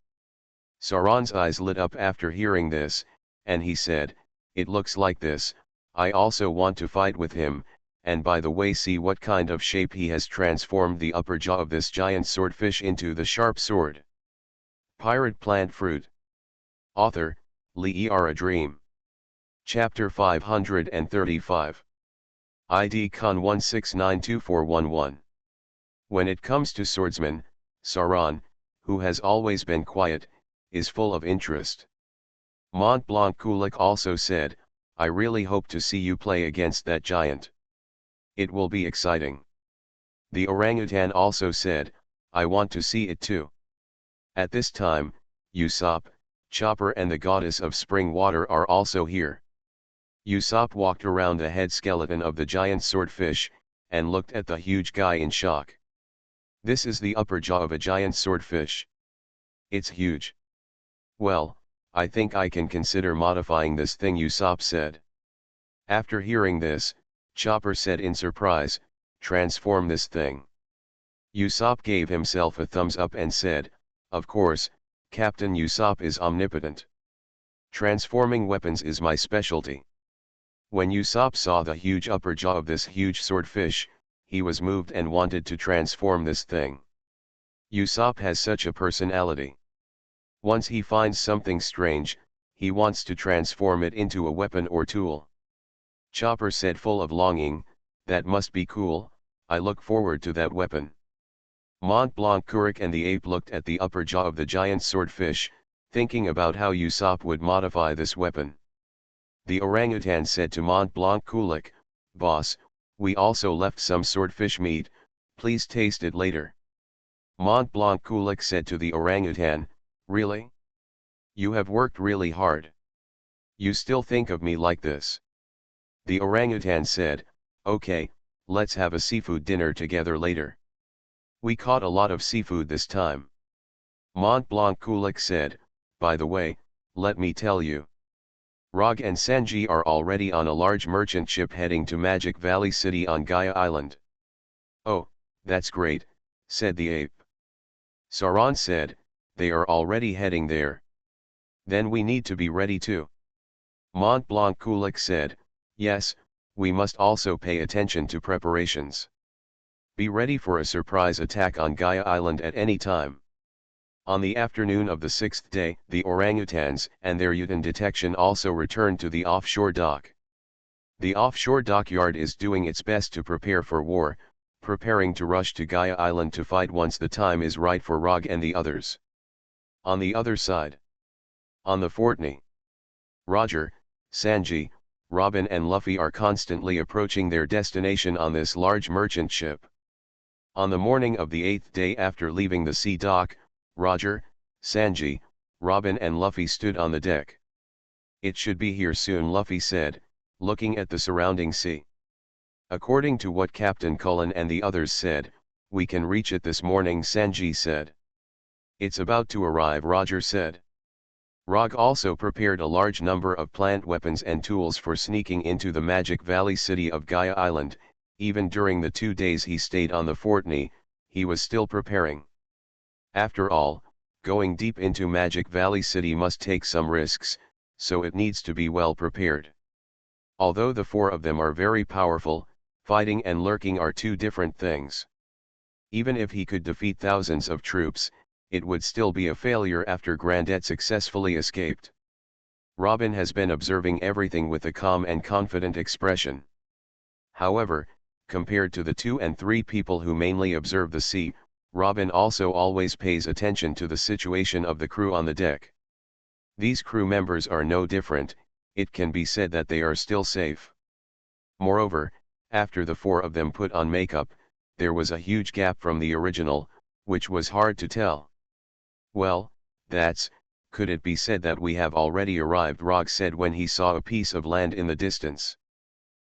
Sauron's eyes lit up after hearing this, and he said, it looks like this, I also want to fight with him, and by the way see what kind of shape he has transformed the upper jaw of this giant swordfish into the sharp sword. Pirate Plant Fruit. Author, Lee A Dream. Chapter 535. ID Con 1692411. When it comes to swordsmen, Sauron, who has always been quiet, is full of interest. Mont Blanc Kulik also said, I really hope to see you play against that giant. It will be exciting. The orangutan also said, I want to see it too. At this time, Usopp, Chopper and the goddess of spring water are also here. Usopp walked around the head skeleton of the giant swordfish, and looked at the huge guy in shock. This is the upper jaw of a giant swordfish. It's huge. Well, I think I can consider modifying this thing, Usopp said. After hearing this, Chopper said in surprise, transform this thing. Usopp gave himself a thumbs up and said, of course, Captain Usopp is omnipotent. Transforming weapons is my specialty. When Usopp saw the huge upper jaw of this huge swordfish, he was moved and wanted to transform this thing. Usopp has such a personality. Once he finds something strange, he wants to transform it into a weapon or tool. Chopper said full of longing, that must be cool, I look forward to that weapon. Mont Blanc Kurik and the ape looked at the upper jaw of the giant swordfish, thinking about how Usopp would modify this weapon. The orangutan said to Mont Blanc Kulik, "Boss, we also left some swordfish meat, please taste it later." Mont Blanc Kulik said to the orangutan, "Really? You have worked really hard. You still think of me like this?" The orangutan said, "Okay, let's have a seafood dinner together later. We caught a lot of seafood this time." Mont Blanc Kulik said, "By the way, let me tell you. Rog and Sanji are already on a large merchant ship heading to Magic Valley City on Gaia Island." "Oh, that's great," said the ape. Saran said, "They are already heading there. Then we need to be ready too." Mont Blanc Kulik said, "Yes, we must also pay attention to preparations. Be ready for a surprise attack on Gaia Island at any time." On the afternoon of the sixth day, the orangutans and their Utan detection also returned to the offshore dock. The offshore dockyard is doing its best to prepare for war, preparing to rush to Gaia Island to fight once the time is right for Rog and the others. On the other side, on the Fortney, Roger, Sanji, Robin and Luffy are constantly approaching their destination on this large merchant ship. On the morning of the 8th day after leaving the sea dock, Roger, Sanji, Robin and Luffy stood on the deck. "It should be here soon," Luffy said, looking at the surrounding sea. "According to what Captain Cullen and the others said, we can reach it this morning," Sanji said. "It's about to arrive," Roger said. Rog also prepared a large number of plant weapons and tools for sneaking into the Magic Valley city of Gaia Island. Even during the 2 days he stayed on the Fortney, he was still preparing. After all, going deep into Magic Valley City must take some risks, so it needs to be well prepared. Although the 4 of them are very powerful, fighting and lurking are 2 different things. Even if he could defeat thousands of troops, it would still be a failure after Grandet successfully escaped. Robin has been observing everything with a calm and confident expression. However, compared to the 2 and 3 people who mainly observe the sea, Robin also always pays attention to the situation of the crew on the deck. These crew members are no different, it can be said that they are still safe. Moreover, after the 4 of them put on makeup, there was a huge gap from the original, which was hard to tell. "Well, could it be said that we have already arrived?" Rog said when he saw a piece of land in the distance.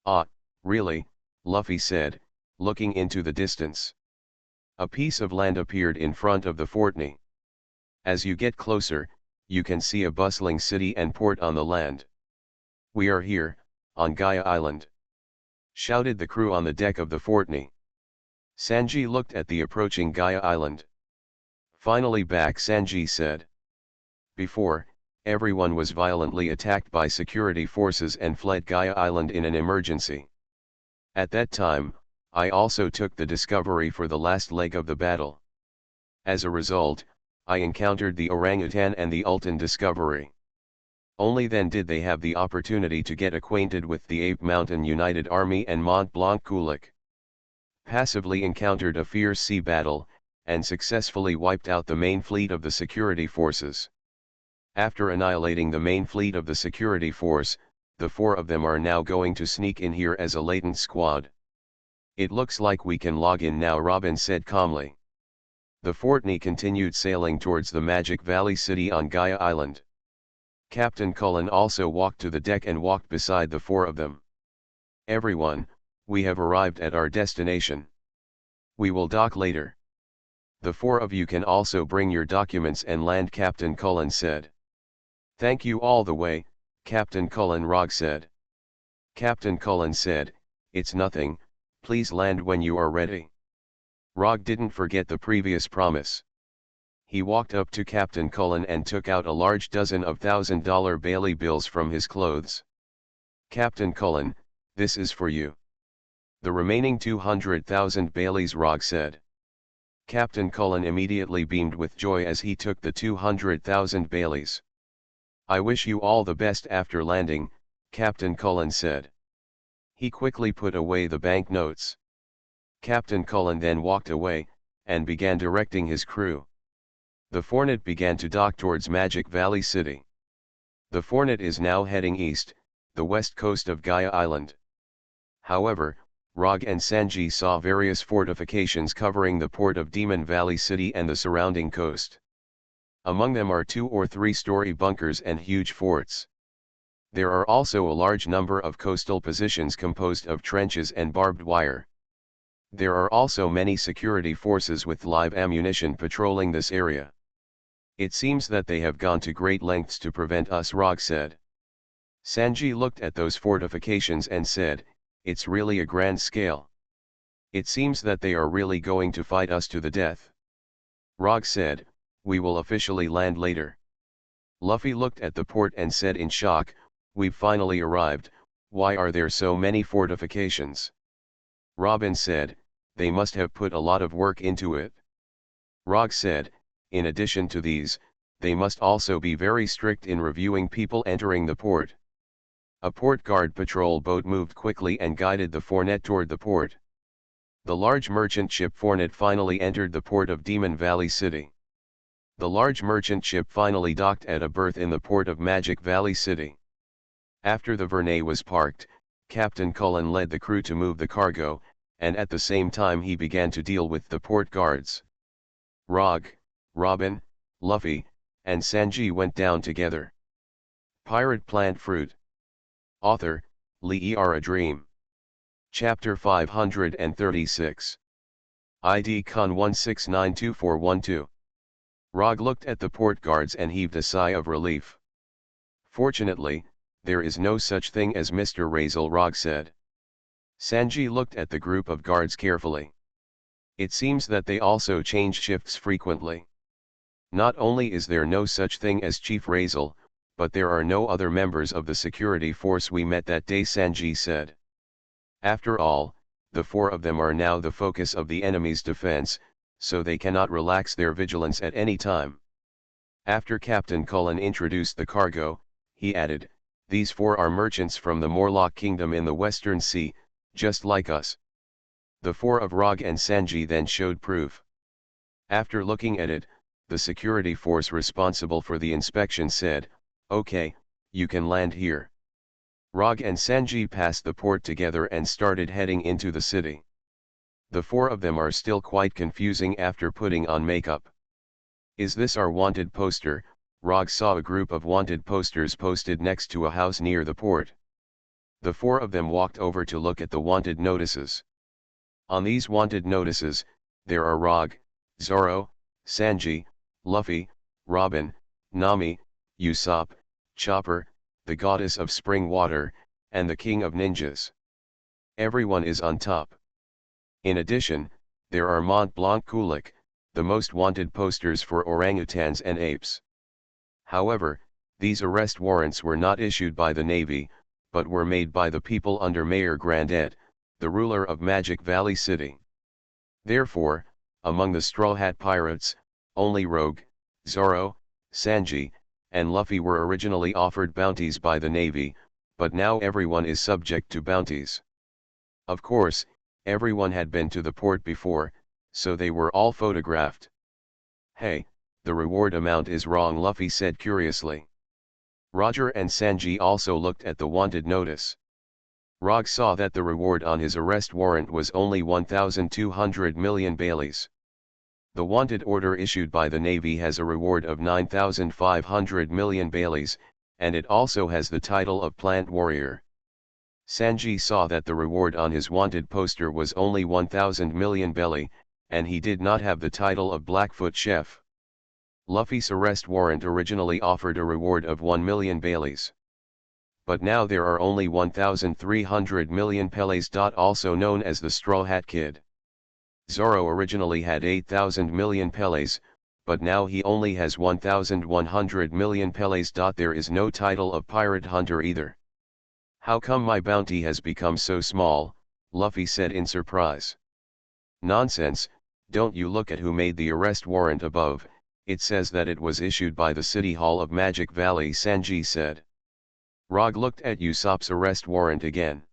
"Ah, really?" Luffy said, looking into the distance. A piece of land appeared in front of the Fortney. As you get closer, you can see a bustling city and port on the land. "We are here, on Gaia Island," shouted the crew on the deck of the Fortney. Sanji looked at the approaching Gaia Island. "Finally back," Sanji said. "Before, everyone was violently attacked by security forces and fled Gaia Island in an emergency. At that time, I also took the Discovery for the last leg of the battle. As a result, I encountered the orangutan and the Ultan Discovery. Only then did they have the opportunity to get acquainted with the Ape Mountain United Army and Mont Blanc Kulik. Passively encountered a fierce sea battle, and successfully wiped out the main fleet of the security forces. After annihilating the main fleet of the security force, the 4 of them are now going to sneak in here as a latent squad. It looks like we can log in now," Robin said calmly. The Fortney continued sailing towards the Magic Valley City on Gaia Island. Captain Cullen also walked to the deck and walked beside the 4 of them. "Everyone, we have arrived at our destination. We will dock later. The 4 of you can also bring your documents and land," Captain Cullen said. "Thank you all the way, Captain Cullen," Rog said. Captain Cullen said, "It's nothing, please land when you are ready." Rog didn't forget the previous promise. He walked up to Captain Cullen and took out a large dozen of $1,000 Bailey bills from his clothes. "Captain Cullen, this is for you." "The remaining 200,000 Baileys," Rog said. Captain Cullen immediately beamed with joy as he took the 200,000 Baileys. "I wish you all the best after landing," Captain Cullen said. He quickly put away the banknotes. Captain Cullen then walked away, and began directing his crew. The Fortney began to dock towards Magic Valley City. The Fortney is now heading east, the west coast of Gaia Island. However, Rog and Sanji saw various fortifications covering the port of Demon Valley City and the surrounding coast. Among them are 2- or 3-story bunkers and huge forts. There are also a large number of coastal positions composed of trenches and barbed wire. There are also many security forces with live ammunition patrolling this area. It seems that they have gone to great lengths to prevent us, Rog said. Sanji looked at those fortifications and said, "It's really a grand scale. It seems that they are really going to fight us to the death." Rog said, "We will officially land later." Luffy looked at the port and said in shock, "We've finally arrived, why are there so many fortifications?" Robin said, "They must have put a lot of work into it." Rog said, "In addition to these, they must also be very strict in reviewing people entering the port." A port guard patrol boat moved quickly and guided the Fournet toward the port. The large merchant ship Fournet finally entered the port of Demon Valley City. The large merchant ship finally docked at a berth in the port of Magic Valley City. After the Vernay was parked, Captain Cullen led the crew to move the cargo, and at the same time he began to deal with the port guards. Rog, Robin, Luffy, and Sanji went down together. Pirate Plant Fruit. Author, Lee A Dream. Chapter 536. ID Con 1692412. Rog looked at the port guards and heaved a sigh of relief. "Fortunately, there is no such thing as Mr. Razel," Rog said. Sanji looked at the group of guards carefully. It seems that they also change shifts frequently. Not only is there no such thing as Chief Razel, but there are no other members of the security force we met that day, Sanji said. After all, the 4 of them are now the focus of the enemy's defense, so they cannot relax their vigilance at any time. After Captain Cullen introduced the cargo, he added, "These 4 are merchants from the Morlock Kingdom in the Western Sea, just like us." The 4 of Rog and Sanji then showed proof. After looking at it, the security force responsible for the inspection said, "Okay, you can land here." Rog and Sanji passed the port together and started heading into the city. The 4 of them are still quite confusing after putting on makeup. "Is this our wanted poster?" Rog saw a group of wanted posters posted next to a house near the port. The 4 of them walked over to look at the wanted notices. On these wanted notices, there are Rog, Zoro, Sanji, Luffy, Robin, Nami, Usopp, Chopper, the goddess of spring water, and the king of ninjas. Everyone is on top. In addition, there are Mont Blanc Kulik, the most wanted posters for orangutans and apes. However, these arrest warrants were not issued by the Navy, but were made by the people under Mayor Grandet, the ruler of Magic Valley City. Therefore, among the Straw Hat Pirates, only Rogue, Zoro, Sanji, and Luffy were originally offered bounties by the Navy, but now everyone is subject to bounties. Of course, everyone had been to the port before, so they were all photographed. "Hey, the reward amount is wrong," Luffy said curiously. Roger and Sanji also looked at the wanted notice. Rog saw that the reward on his arrest warrant was only 1,200 million Baileys. The wanted order issued by the Navy has a reward of 9,500 million Baileys, and it also has the title of Plant Warrior. Sanji saw that the reward on his wanted poster was only 1,000 million Bailey, and he did not have the title of Blackfoot Chef. Luffy's arrest warrant originally offered a reward of 1 million Baileys. But now there are only 1,300 million Pele's. Also known as the Straw Hat Kid. Zoro originally had 8,000 million Pele's, but now he only has 1,100 million Pele's. There is no title of Pirate Hunter either. "How come my bounty has become so small?" Luffy said in surprise. "Nonsense, don't you look at who made the arrest warrant above, it says that it was issued by the City Hall of Magic Valley," Sanji said. Rog looked at Usopp's arrest warrant again.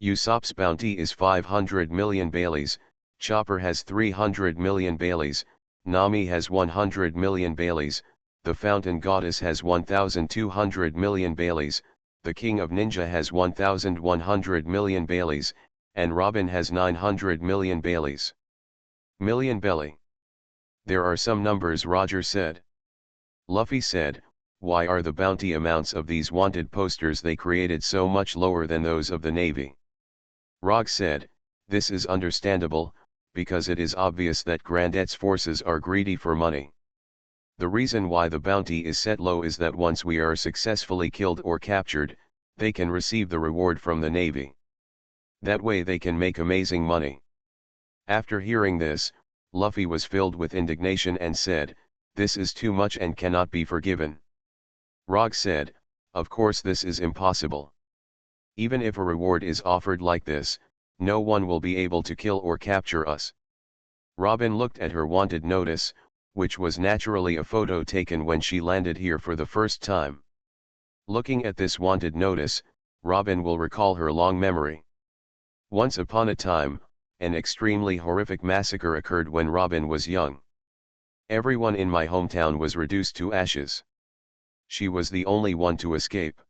Usopp's bounty is 500 million Baileys, Chopper has 300 million Baileys, Nami has 100 million Baileys, the Fountain Goddess has 1,200 million Baileys, the king of ninja has 1,100 million Baileys, and Robin has 900 million Baileys. Million Belly. There are some numbers, Roger said. Luffy said, why are the bounty amounts of these wanted posters they created so much lower than those of the Navy? Rog said, this is understandable, because it is obvious that Grandet's forces are greedy for money. The reason why the bounty is set low is that once we are successfully killed or captured, they can receive the reward from the Navy. That way they can make amazing money. After hearing this, Luffy was filled with indignation and said, this is too much and cannot be forgiven. Rog said, of course this is impossible. Even if a reward is offered like this, no one will be able to kill or capture us. Robin looked at her wanted notice, which was naturally a photo taken when she landed here for the first time. Looking at this wanted notice, Robin will recall her long memory. Once upon a time, an extremely horrific massacre occurred when Robin was young. Everyone in my hometown was reduced to ashes. She was the only one to escape.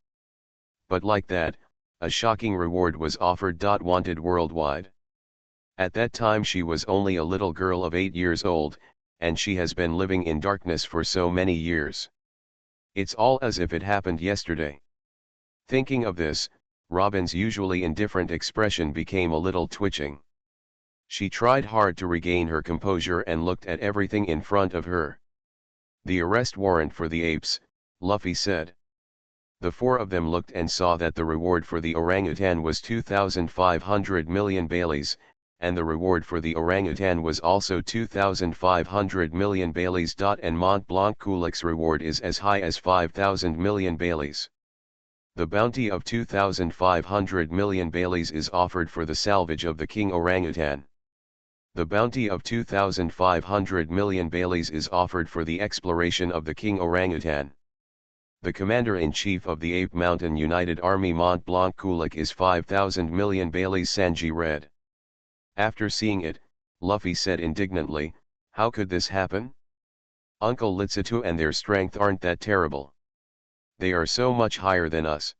But like that, a shocking reward was offered. Wanted worldwide. At that time she was only a little girl of 8 years old, and she has been living in darkness for so many years. It's all as if it happened yesterday. Thinking of this, Robin's usually indifferent expression became a little twitching. She tried hard to regain her composure and looked at everything in front of her. The arrest warrant for the apes, Luffy said. The four of them looked and saw that the reward for the orangutan was 2,500 million Baileys, and the reward for the orangutan was also 2,500 million Baileys. And Mont Blanc Kulik's reward is as high as 5,000 million Baileys. The bounty of 2,500 million Baileys is offered for the salvage of the king orangutan. The bounty of 2,500 million Baileys is offered for the exploration of the king orangutan. The commander-in-chief of the Ape Mountain United Army Mont Blanc Kulik is 5,000 million Baileys. Sanji read. After seeing it, Luffy said indignantly, how could this happen? Uncle Litsutu and their strength aren't that terrible. They are so much higher than us.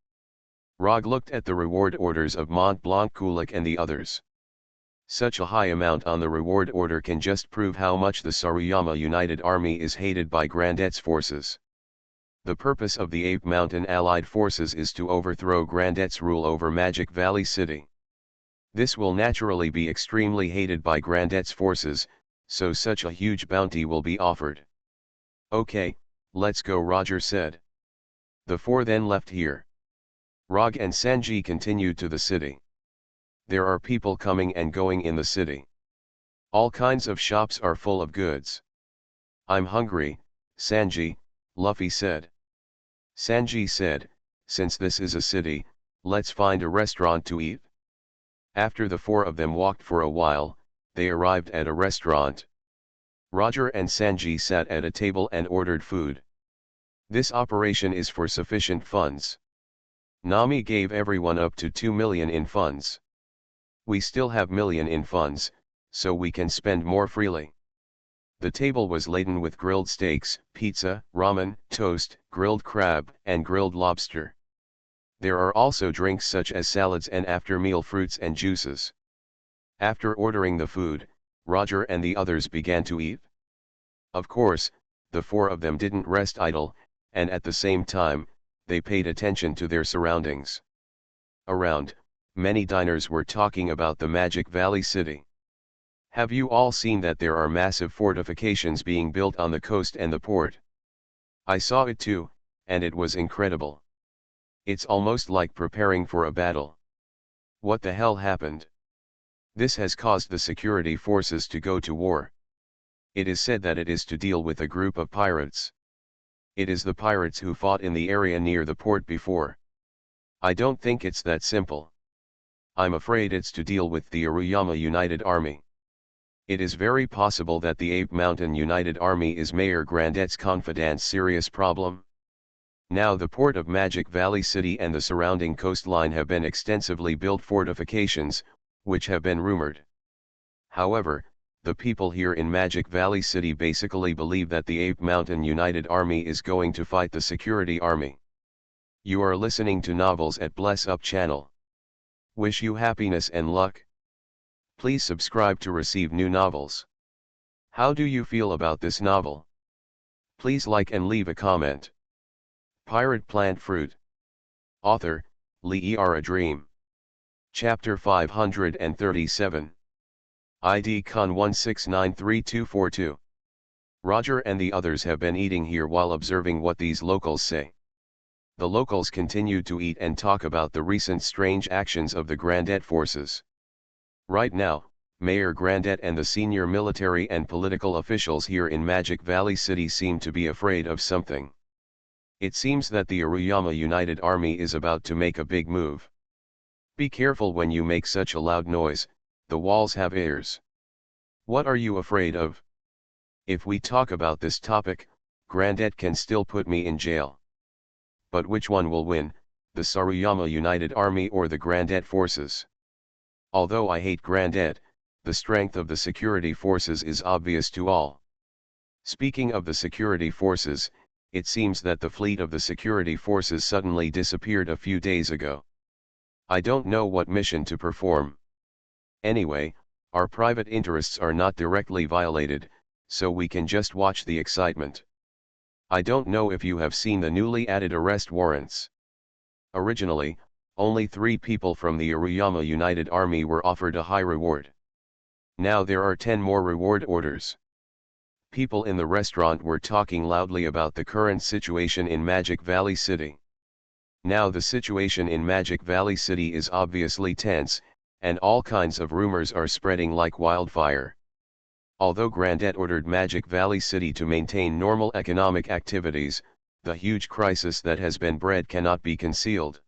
Rog looked at the reward orders of Mont Blanc Kulik and the others. Such a high amount on the reward order can just prove how much the Saruyama United Army is hated by Grandet's forces. The purpose of the Ape Mountain Allied forces is to overthrow Grandet's rule over Magic Valley City. This will naturally be extremely hated by Grandet's forces, so such a huge bounty will be offered. Okay, let's go, Roger said. The four then left here. Rog and Sanji continued to the city. There are people coming and going in the city. All kinds of shops are full of goods. I'm hungry, Sanji, Luffy said. Sanji said, since this is a city, let's find a restaurant to eat. After the four of them walked for a while, they arrived at a restaurant. Roger and Sanji sat at a table and ordered food. This operation is for sufficient funds. Nami gave everyone up to 2 million in funds. We still have million in funds, so we can spend more freely. The table was laden with grilled steaks, pizza, ramen, toast, grilled crab, and grilled lobster. There are also drinks such as salads and after-meal fruits and juices. After ordering the food, Roger and the others began to eat. Of course, the four of them didn't rest idle, and at the same time, they paid attention to their surroundings. Around, many diners were talking about the Magic Valley City. Have you all seen that there are massive fortifications being built on the coast and the port? I saw it too, and it was incredible. It's almost like preparing for a battle. What the hell happened? This has caused the security forces to go to war. It is said that it is to deal with a group of pirates. It is the pirates who fought in the area near the port before. I don't think it's that simple. I'm afraid it's to deal with the Aruyama United Army. It is very possible that the Ape Mountain United Army is Mayor Grandet's confidant's serious problem. Now the port of Magic Valley City and the surrounding coastline have been extensively built fortifications, which have been rumored. However, the people here in Magic Valley City basically believe that the Ape Mountain United Army is going to fight the security army. You are listening to Novels at Bless Up channel. Wish you happiness and luck. Please subscribe to receive new novels. How do you feel about this novel? Please like and leave a comment. Pirate Plant Fruit. Author, Lee A Dream. Chapter 537. ID Con 1693242. Roger and the others have been eating here while observing what these locals say. The locals continue to eat and talk about the recent strange actions of the Grandet forces. Right now, Mayor Grandet and the senior military and political officials here in Magic Valley City seem to be afraid of something. It seems that the Aruyama United Army is about to make a big move. Be careful when you make such a loud noise, the walls have ears. What are you afraid of? If we talk about this topic, Grandet can still put me in jail. But which one will win, the Saruyama United Army or the Grandet forces? Although I hate Grandet, the strength of the security forces is obvious to all. Speaking of the security forces, it seems that the fleet of the security forces suddenly disappeared a few days ago. I don't know what mission to perform. Anyway, our private interests are not directly violated, so we can just watch the excitement. I don't know if you have seen the newly added arrest warrants. Originally, only 3 people from the Aruyama United Army were offered a high reward. Now there are 10 more reward orders. People in the restaurant were talking loudly about the current situation in Magic Valley City. Now the situation in Magic Valley City is obviously tense, and all kinds of rumors are spreading like wildfire. Although Grandet ordered Magic Valley City to maintain normal economic activities, the huge crisis that has been bred cannot be concealed.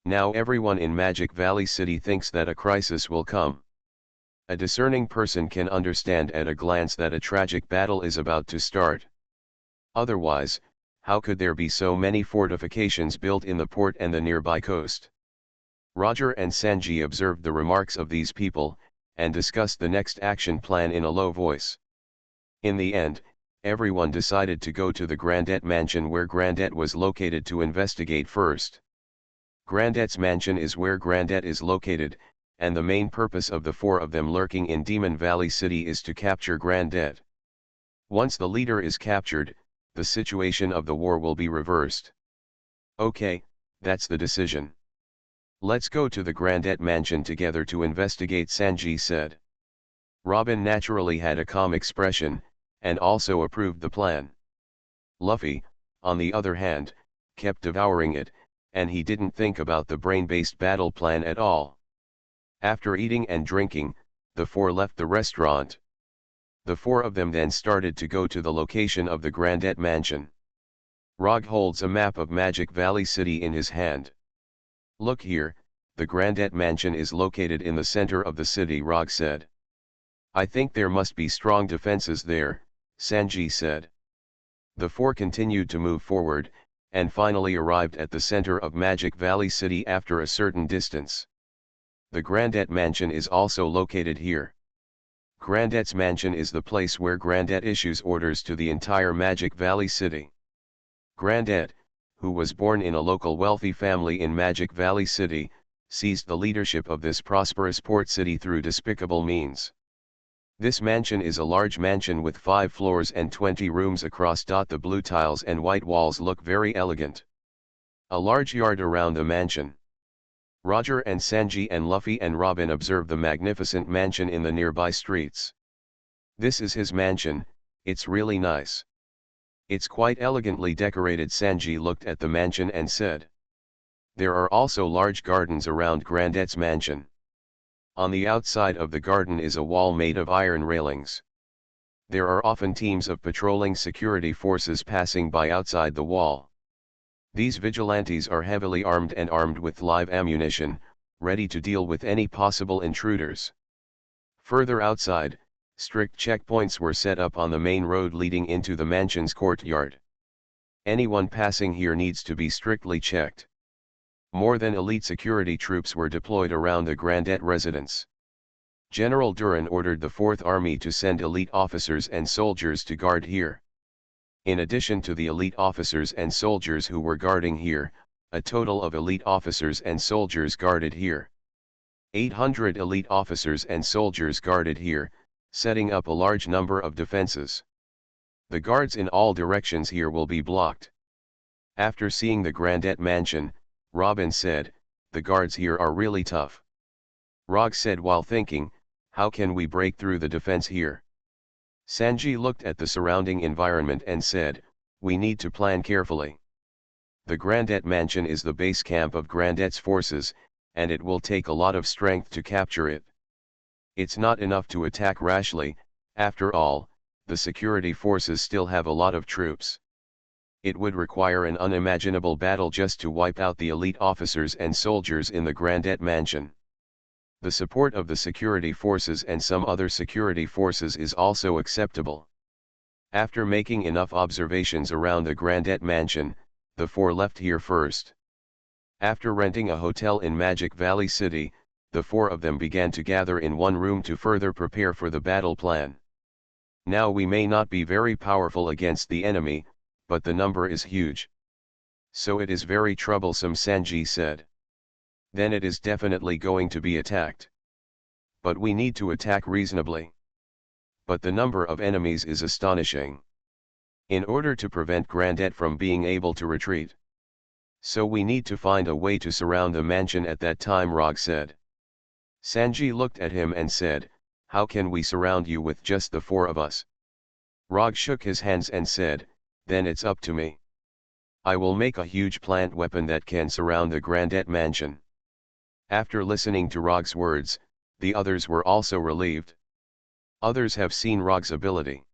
Now everyone in Magic Valley City thinks that a crisis will come. A discerning person can understand at a glance that a tragic battle is about to start. Otherwise, how could there be so many fortifications built in the port and the nearby coast? Roger and Sanji observed the remarks of these people, and discussed the next action plan in a low voice. In the end, everyone decided to go to the Grandet mansion where Grandet was located to investigate first. Grandet's mansion is where Grandet is located, and the main purpose of the 4 of them lurking in Demon Valley City is to capture Grandet. Once the leader is captured, the situation of the war will be reversed. Okay, that's the decision. Let's go to the Grandet mansion together to investigate, Sanji said. Robin naturally had a calm expression, and also approved the plan. Luffy, on the other hand, kept devouring it, and he didn't think about the brain-based battle plan at all. After eating and drinking, the 4 left the restaurant. The 4 of them then started to go to the location of the Grandet mansion. Rog holds a map of Magic Valley City in his hand. Look here, the Grandet mansion is located in the center of the city, Rog said. I think there must be strong defenses there, Sanji said. The 4 continued to move forward, and finally arrived at the center of Magic Valley City after a certain distance. The Grandet mansion is also located here. Grandet's mansion is the place where Grandet issues orders to the entire Magic Valley City. Grandet, who was born in a local wealthy family in Magic Valley City, seized the leadership of this prosperous port city through despicable means. This mansion is a large mansion with 5 floors and 20 rooms across. The blue tiles and white walls look very elegant. A large yard around the mansion. Roger and Sanji and Luffy and Robin observe the magnificent mansion in the nearby streets. This is his mansion, it's really nice. It's quite elegantly decorated. Sanji looked at the mansion and said. There are also large gardens around Grandet's mansion. On the outside of the garden is a wall made of iron railings. There are often teams of patrolling security forces passing by outside the wall. These vigilantes are heavily armed and armed with live ammunition, ready to deal with any possible intruders. Further outside, strict checkpoints were set up on the main road leading into the mansion's courtyard. Anyone passing here needs to be strictly checked. More than elite security troops were deployed around the Grandet residence. General Duran ordered the 4th Army to send elite officers and soldiers to guard here. In addition to the elite officers and soldiers who were guarding here, A total of elite officers and soldiers guarded here. 800 elite officers and soldiers guarded here, setting up a large number of defenses. The guards in all directions here will be blocked. After seeing the Grandet mansion, Robin said, "The guards here are really tough." Rog said while thinking, "How can we break through the defense here?" Sanji looked at the surrounding environment and said, "We need to plan carefully. The Grandet mansion is the base camp of Grandet's forces, and it will take a lot of strength to capture it. It's not enough to attack rashly, after all, the security forces still have a lot of troops. It would require an unimaginable battle just to wipe out the elite officers and soldiers in the Grandet mansion. The support of the security forces and some other security forces is also acceptable." After making enough observations around the Grandet mansion, the four left here first. After renting a hotel in Magic Valley City, the four of them began to gather in one room to further prepare for the battle plan. "Now we may not be very powerful against the enemy, but the number is huge. So it is very troublesome," Sanji said. "Then it is definitely going to be attacked. But we need to attack reasonably. But the number of enemies is astonishing. In order to prevent Grandet from being able to retreat. So we need to find a way to surround the mansion at that time," Rog said. Sanji looked at him and said, "How can we surround you with just the four of us?" Rog shook his hands and said, "Then it's up to me. I will make a huge plant weapon that can surround the Grandet mansion." After listening to Rog's words, the others were also relieved. Others have seen Rog's ability.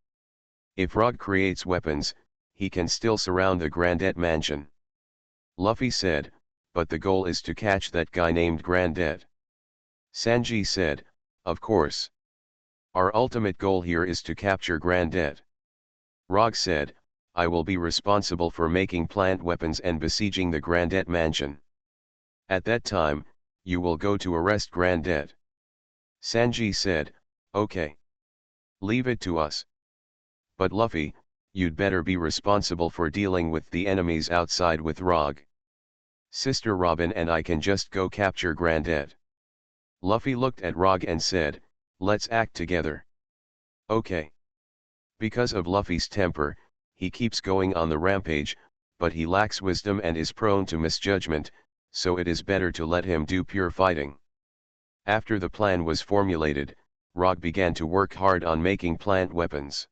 If Rog creates weapons, he can still surround the Grandet mansion. Luffy said, "But the goal is to catch that guy named Grandet." Sanji said, "Of course. Our ultimate goal here is to capture Grandet." Rog said, "I will be responsible for making plant weapons and besieging the Grandet mansion. At that time, you will go to arrest Grandet." Sanji said, "Okay. Leave it to us. But Luffy, you'd better be responsible for dealing with the enemies outside with Rog. Sister Robin and I can just go capture Grandet." Luffy looked at Rog and said, "Let's act together." "Okay." Because of Luffy's temper, he keeps going on the rampage, but he lacks wisdom and is prone to misjudgment, so it is better to let him do pure fighting. After the plan was formulated, Rog began to work hard on making plant weapons.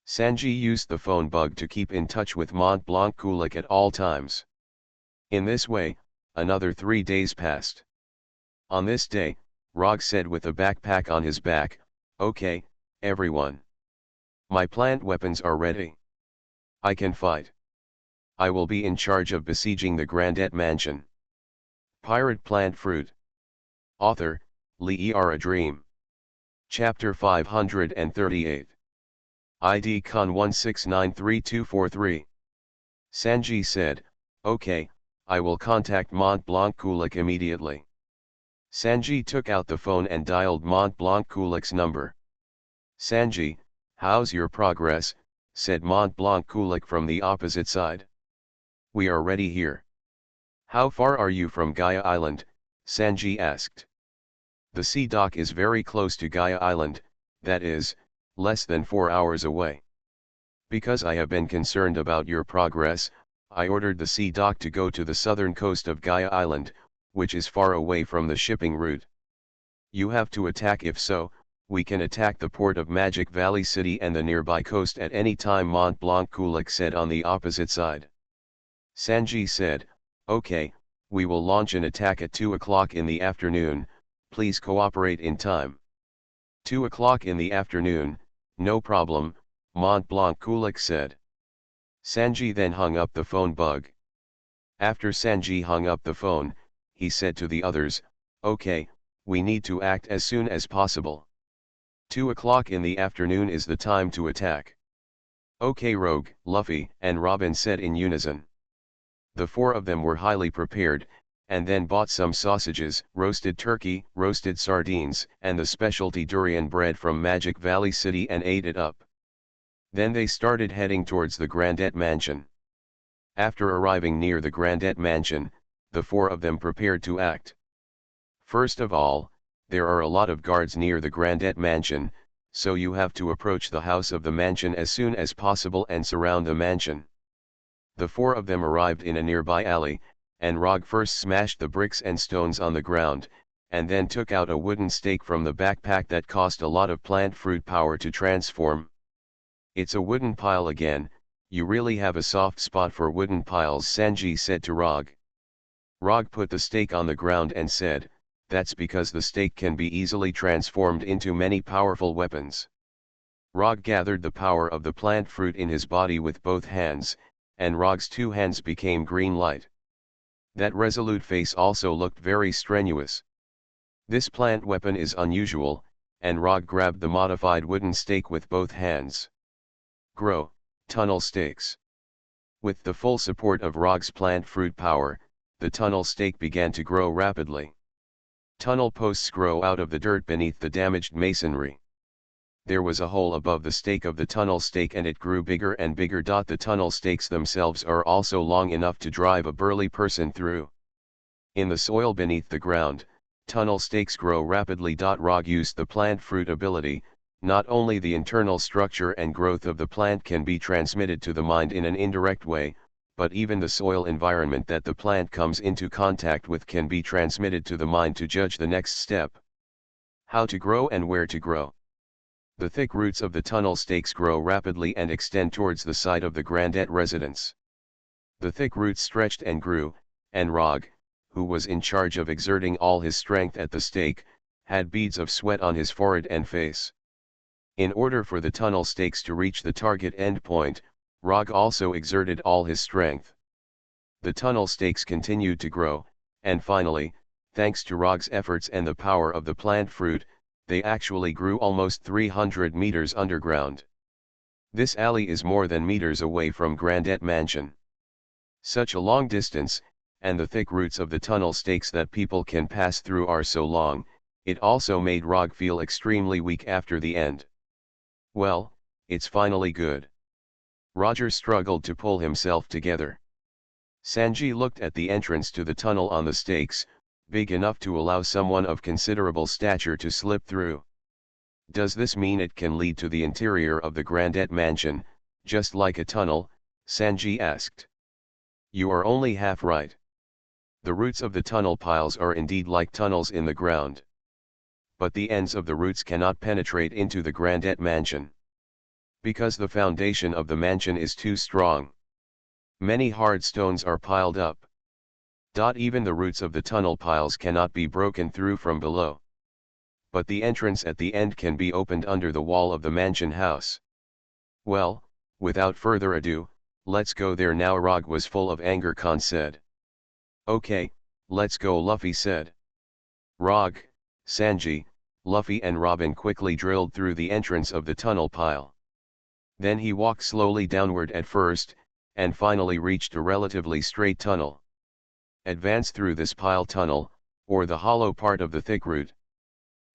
Sanji used the phone bug to keep in touch with Mont Blanc Kulik at all times. In this way, another 3 days passed. On this day, Rog said with a backpack on his back, "Okay, everyone. My plant weapons are ready. I can fight. I will be in charge of besieging the Grandet mansion." Pirate Plant Fruit. Author, Lee A Dream. Chapter 538. ID Con 1693243. Sanji said, "Okay, I will contact Mont Blanc Kulik immediately." Sanji took out the phone and dialed Mont Blanc Kulik's number. "Sanji, how's your progress?" said Mont Blanc Kulik from the opposite side. "We are ready here." "How far are you from Gaia Island?" Sanji asked. "The sea dock is very close to Gaia Island, that is, less than 4 hours away. Because I have been concerned about your progress, I ordered the sea dock to go to the southern coast of Gaia Island, which is far away from the shipping route. You have to attack. If so, we can attack the port of Magic Valley City and the nearby coast at any time," Mont Blanc Kulik said on the opposite side. Sanji said, "Okay, we will launch an attack at 2 o'clock in the afternoon, please cooperate in time." 2 o'clock in the afternoon, no problem, Mont Blanc Kulik said. Sanji then hung up the phone bug. After Sanji hung up the phone, he said to the others, "Okay, we need to act as soon as possible. 2 o'clock in the afternoon is the time to attack." "Okay, Rogue," Luffy and Robin said in unison. The four of them were highly prepared, and then bought some sausages, roasted turkey, roasted sardines, and the specialty durian bread from Magic Valley City and ate it up. Then they started heading towards the Grandet mansion. After arriving near the Grandet mansion, the four of them prepared to act. First of all, there are a lot of guards near the Grandet mansion, so you have to approach the house of the mansion as soon as possible and surround the mansion. The four of them arrived in a nearby alley, and Rog first smashed the bricks and stones on the ground, and then took out a wooden stake from the backpack that cost a lot of plant fruit power to transform. It's a wooden pile again. You really have a soft spot for wooden piles, Sanji said to Rog. Rog put the stake on the ground and said, that's because the stake can be easily transformed into many powerful weapons. Rog gathered the power of the plant fruit in his body with both hands, and Rog's two hands became green light. That resolute face also looked very strenuous. This plant weapon is unusual, and Rog grabbed the modified wooden stake with both hands. Grow, tunnel stakes. With the full support of Rog's plant fruit power, the tunnel stake began to grow rapidly. Tunnel posts grow out of the dirt beneath the damaged masonry. There was a hole above the stake of the tunnel stake and it grew bigger and bigger. The tunnel stakes themselves are also long enough to drive a burly person through. In the soil beneath the ground, tunnel stakes grow rapidly. Rog used the plant fruit ability. Not only the internal structure and growth of the plant can be transmitted to the mind in an indirect way, but even the soil environment that the plant comes into contact with can be transmitted to the mind to judge the next step. How to grow and where to grow. The thick roots of the tunnel stakes grow rapidly and extend towards the side of the Grandet residence. The thick roots stretched and grew, and Rog, who was in charge of exerting all his strength at the stake, had beads of sweat on his forehead and face. In order for the tunnel stakes to reach the target endpoint, Rog also exerted all his strength. The tunnel stakes continued to grow, and finally, thanks to Rog's efforts and the power of the plant fruit, they actually grew almost 300 meters underground. This alley is more than meters away from Grandet Mansion. Such a long distance, and the thick roots of the tunnel stakes that people can pass through are so long, it also made Rog feel extremely weak after the end. Well, it's finally good. Roger struggled to pull himself together. Sanji looked at the entrance to the tunnel on the stakes, big enough to allow someone of considerable stature to slip through. Does this mean it can lead to the interior of the Grandet mansion, just like a tunnel? Sanji asked. You are only half right. The roots of the tunnel piles are indeed like tunnels in the ground. But the ends of the roots cannot penetrate into the Grandet mansion. Because the foundation of the mansion is too strong. Many hard stones are piled up. Even the roots of the tunnel piles cannot be broken through from below. But the entrance at the end can be opened under the wall of the mansion house. Well, without further ado, let's go there now. Rog was full of anger. Khan said. Okay, let's go, Luffy said. Rog, Sanji, Luffy and Robin quickly drilled through the entrance of the tunnel pile. Then he walked slowly downward at first, and finally reached a relatively straight tunnel. Advance through this pile tunnel, or the hollow part of the thick root.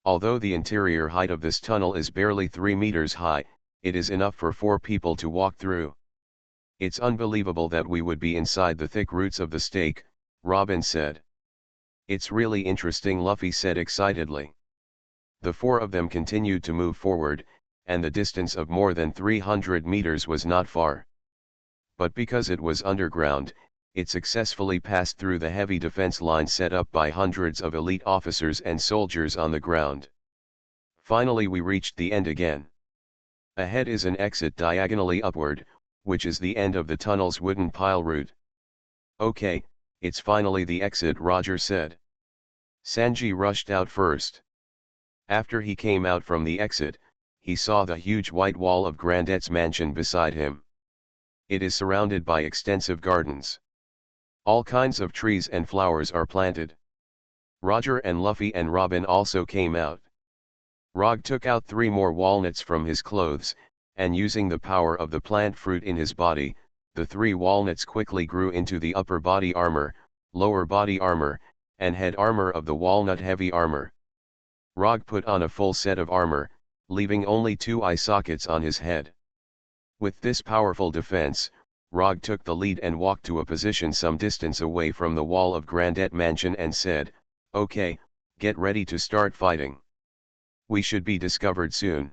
Although the interior height of this tunnel is barely 3 meters high, it is enough for 4 people to walk through. It's unbelievable that we would be inside the thick roots of the stake, Robin said. It's really interesting, Luffy said excitedly. The 4 of them continued to move forward, and the distance of more than 300 meters was not far. But because it was underground, it successfully passed through the heavy defense line set up by hundreds of elite officers and soldiers on the ground. Finally we reached the end again. Ahead is an exit diagonally upward, which is the end of the tunnel's wooden pile route. Okay, it's finally the exit, Roger said. Sanji rushed out first. After he came out from the exit, he saw the huge white wall of Grandet's mansion beside him. It is surrounded by extensive gardens. All kinds of trees and flowers are planted. Roger and Luffy and Robin also came out. Rog took out 3 more walnuts from his clothes, and using the power of the plant fruit in his body, the 3 walnuts quickly grew into the upper body armor, lower body armor, and head armor of the walnut heavy armor. Rog put on a full set of armor, leaving only 2 eye sockets on his head. With this powerful defense, Rog took the lead and walked to a position some distance away from the wall of Grandet Mansion and said, "Okay, get ready to start fighting. We should be discovered soon."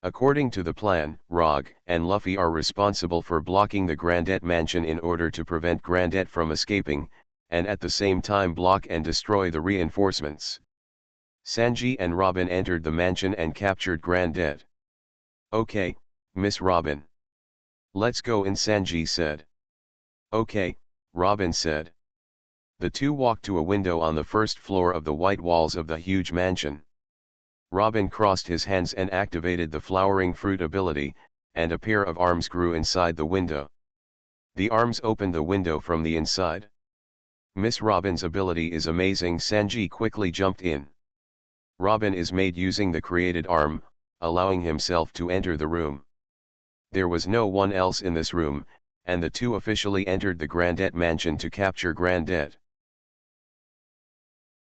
According to the plan, Rog and Luffy are responsible for blocking the Grandet Mansion in order to prevent Grandet from escaping, and at the same time block and destroy the reinforcements. Sanji and Robin entered the mansion and captured Grandet. "Okay, Miss Robin. Let's go in," Sanji said. "Okay," Robin said. The two walked to a window on the first floor of the white walls of the huge mansion. Robin crossed his hands and activated the flowering fruit ability, and a pair of arms grew inside the window. The arms opened the window from the inside. "Miss Robin's ability is amazing," Sanji quickly jumped in. Robin is made using the created arm, allowing himself to enter the room. There was no one else in this room, and the two officially entered the Grandet Mansion to capture Grandet.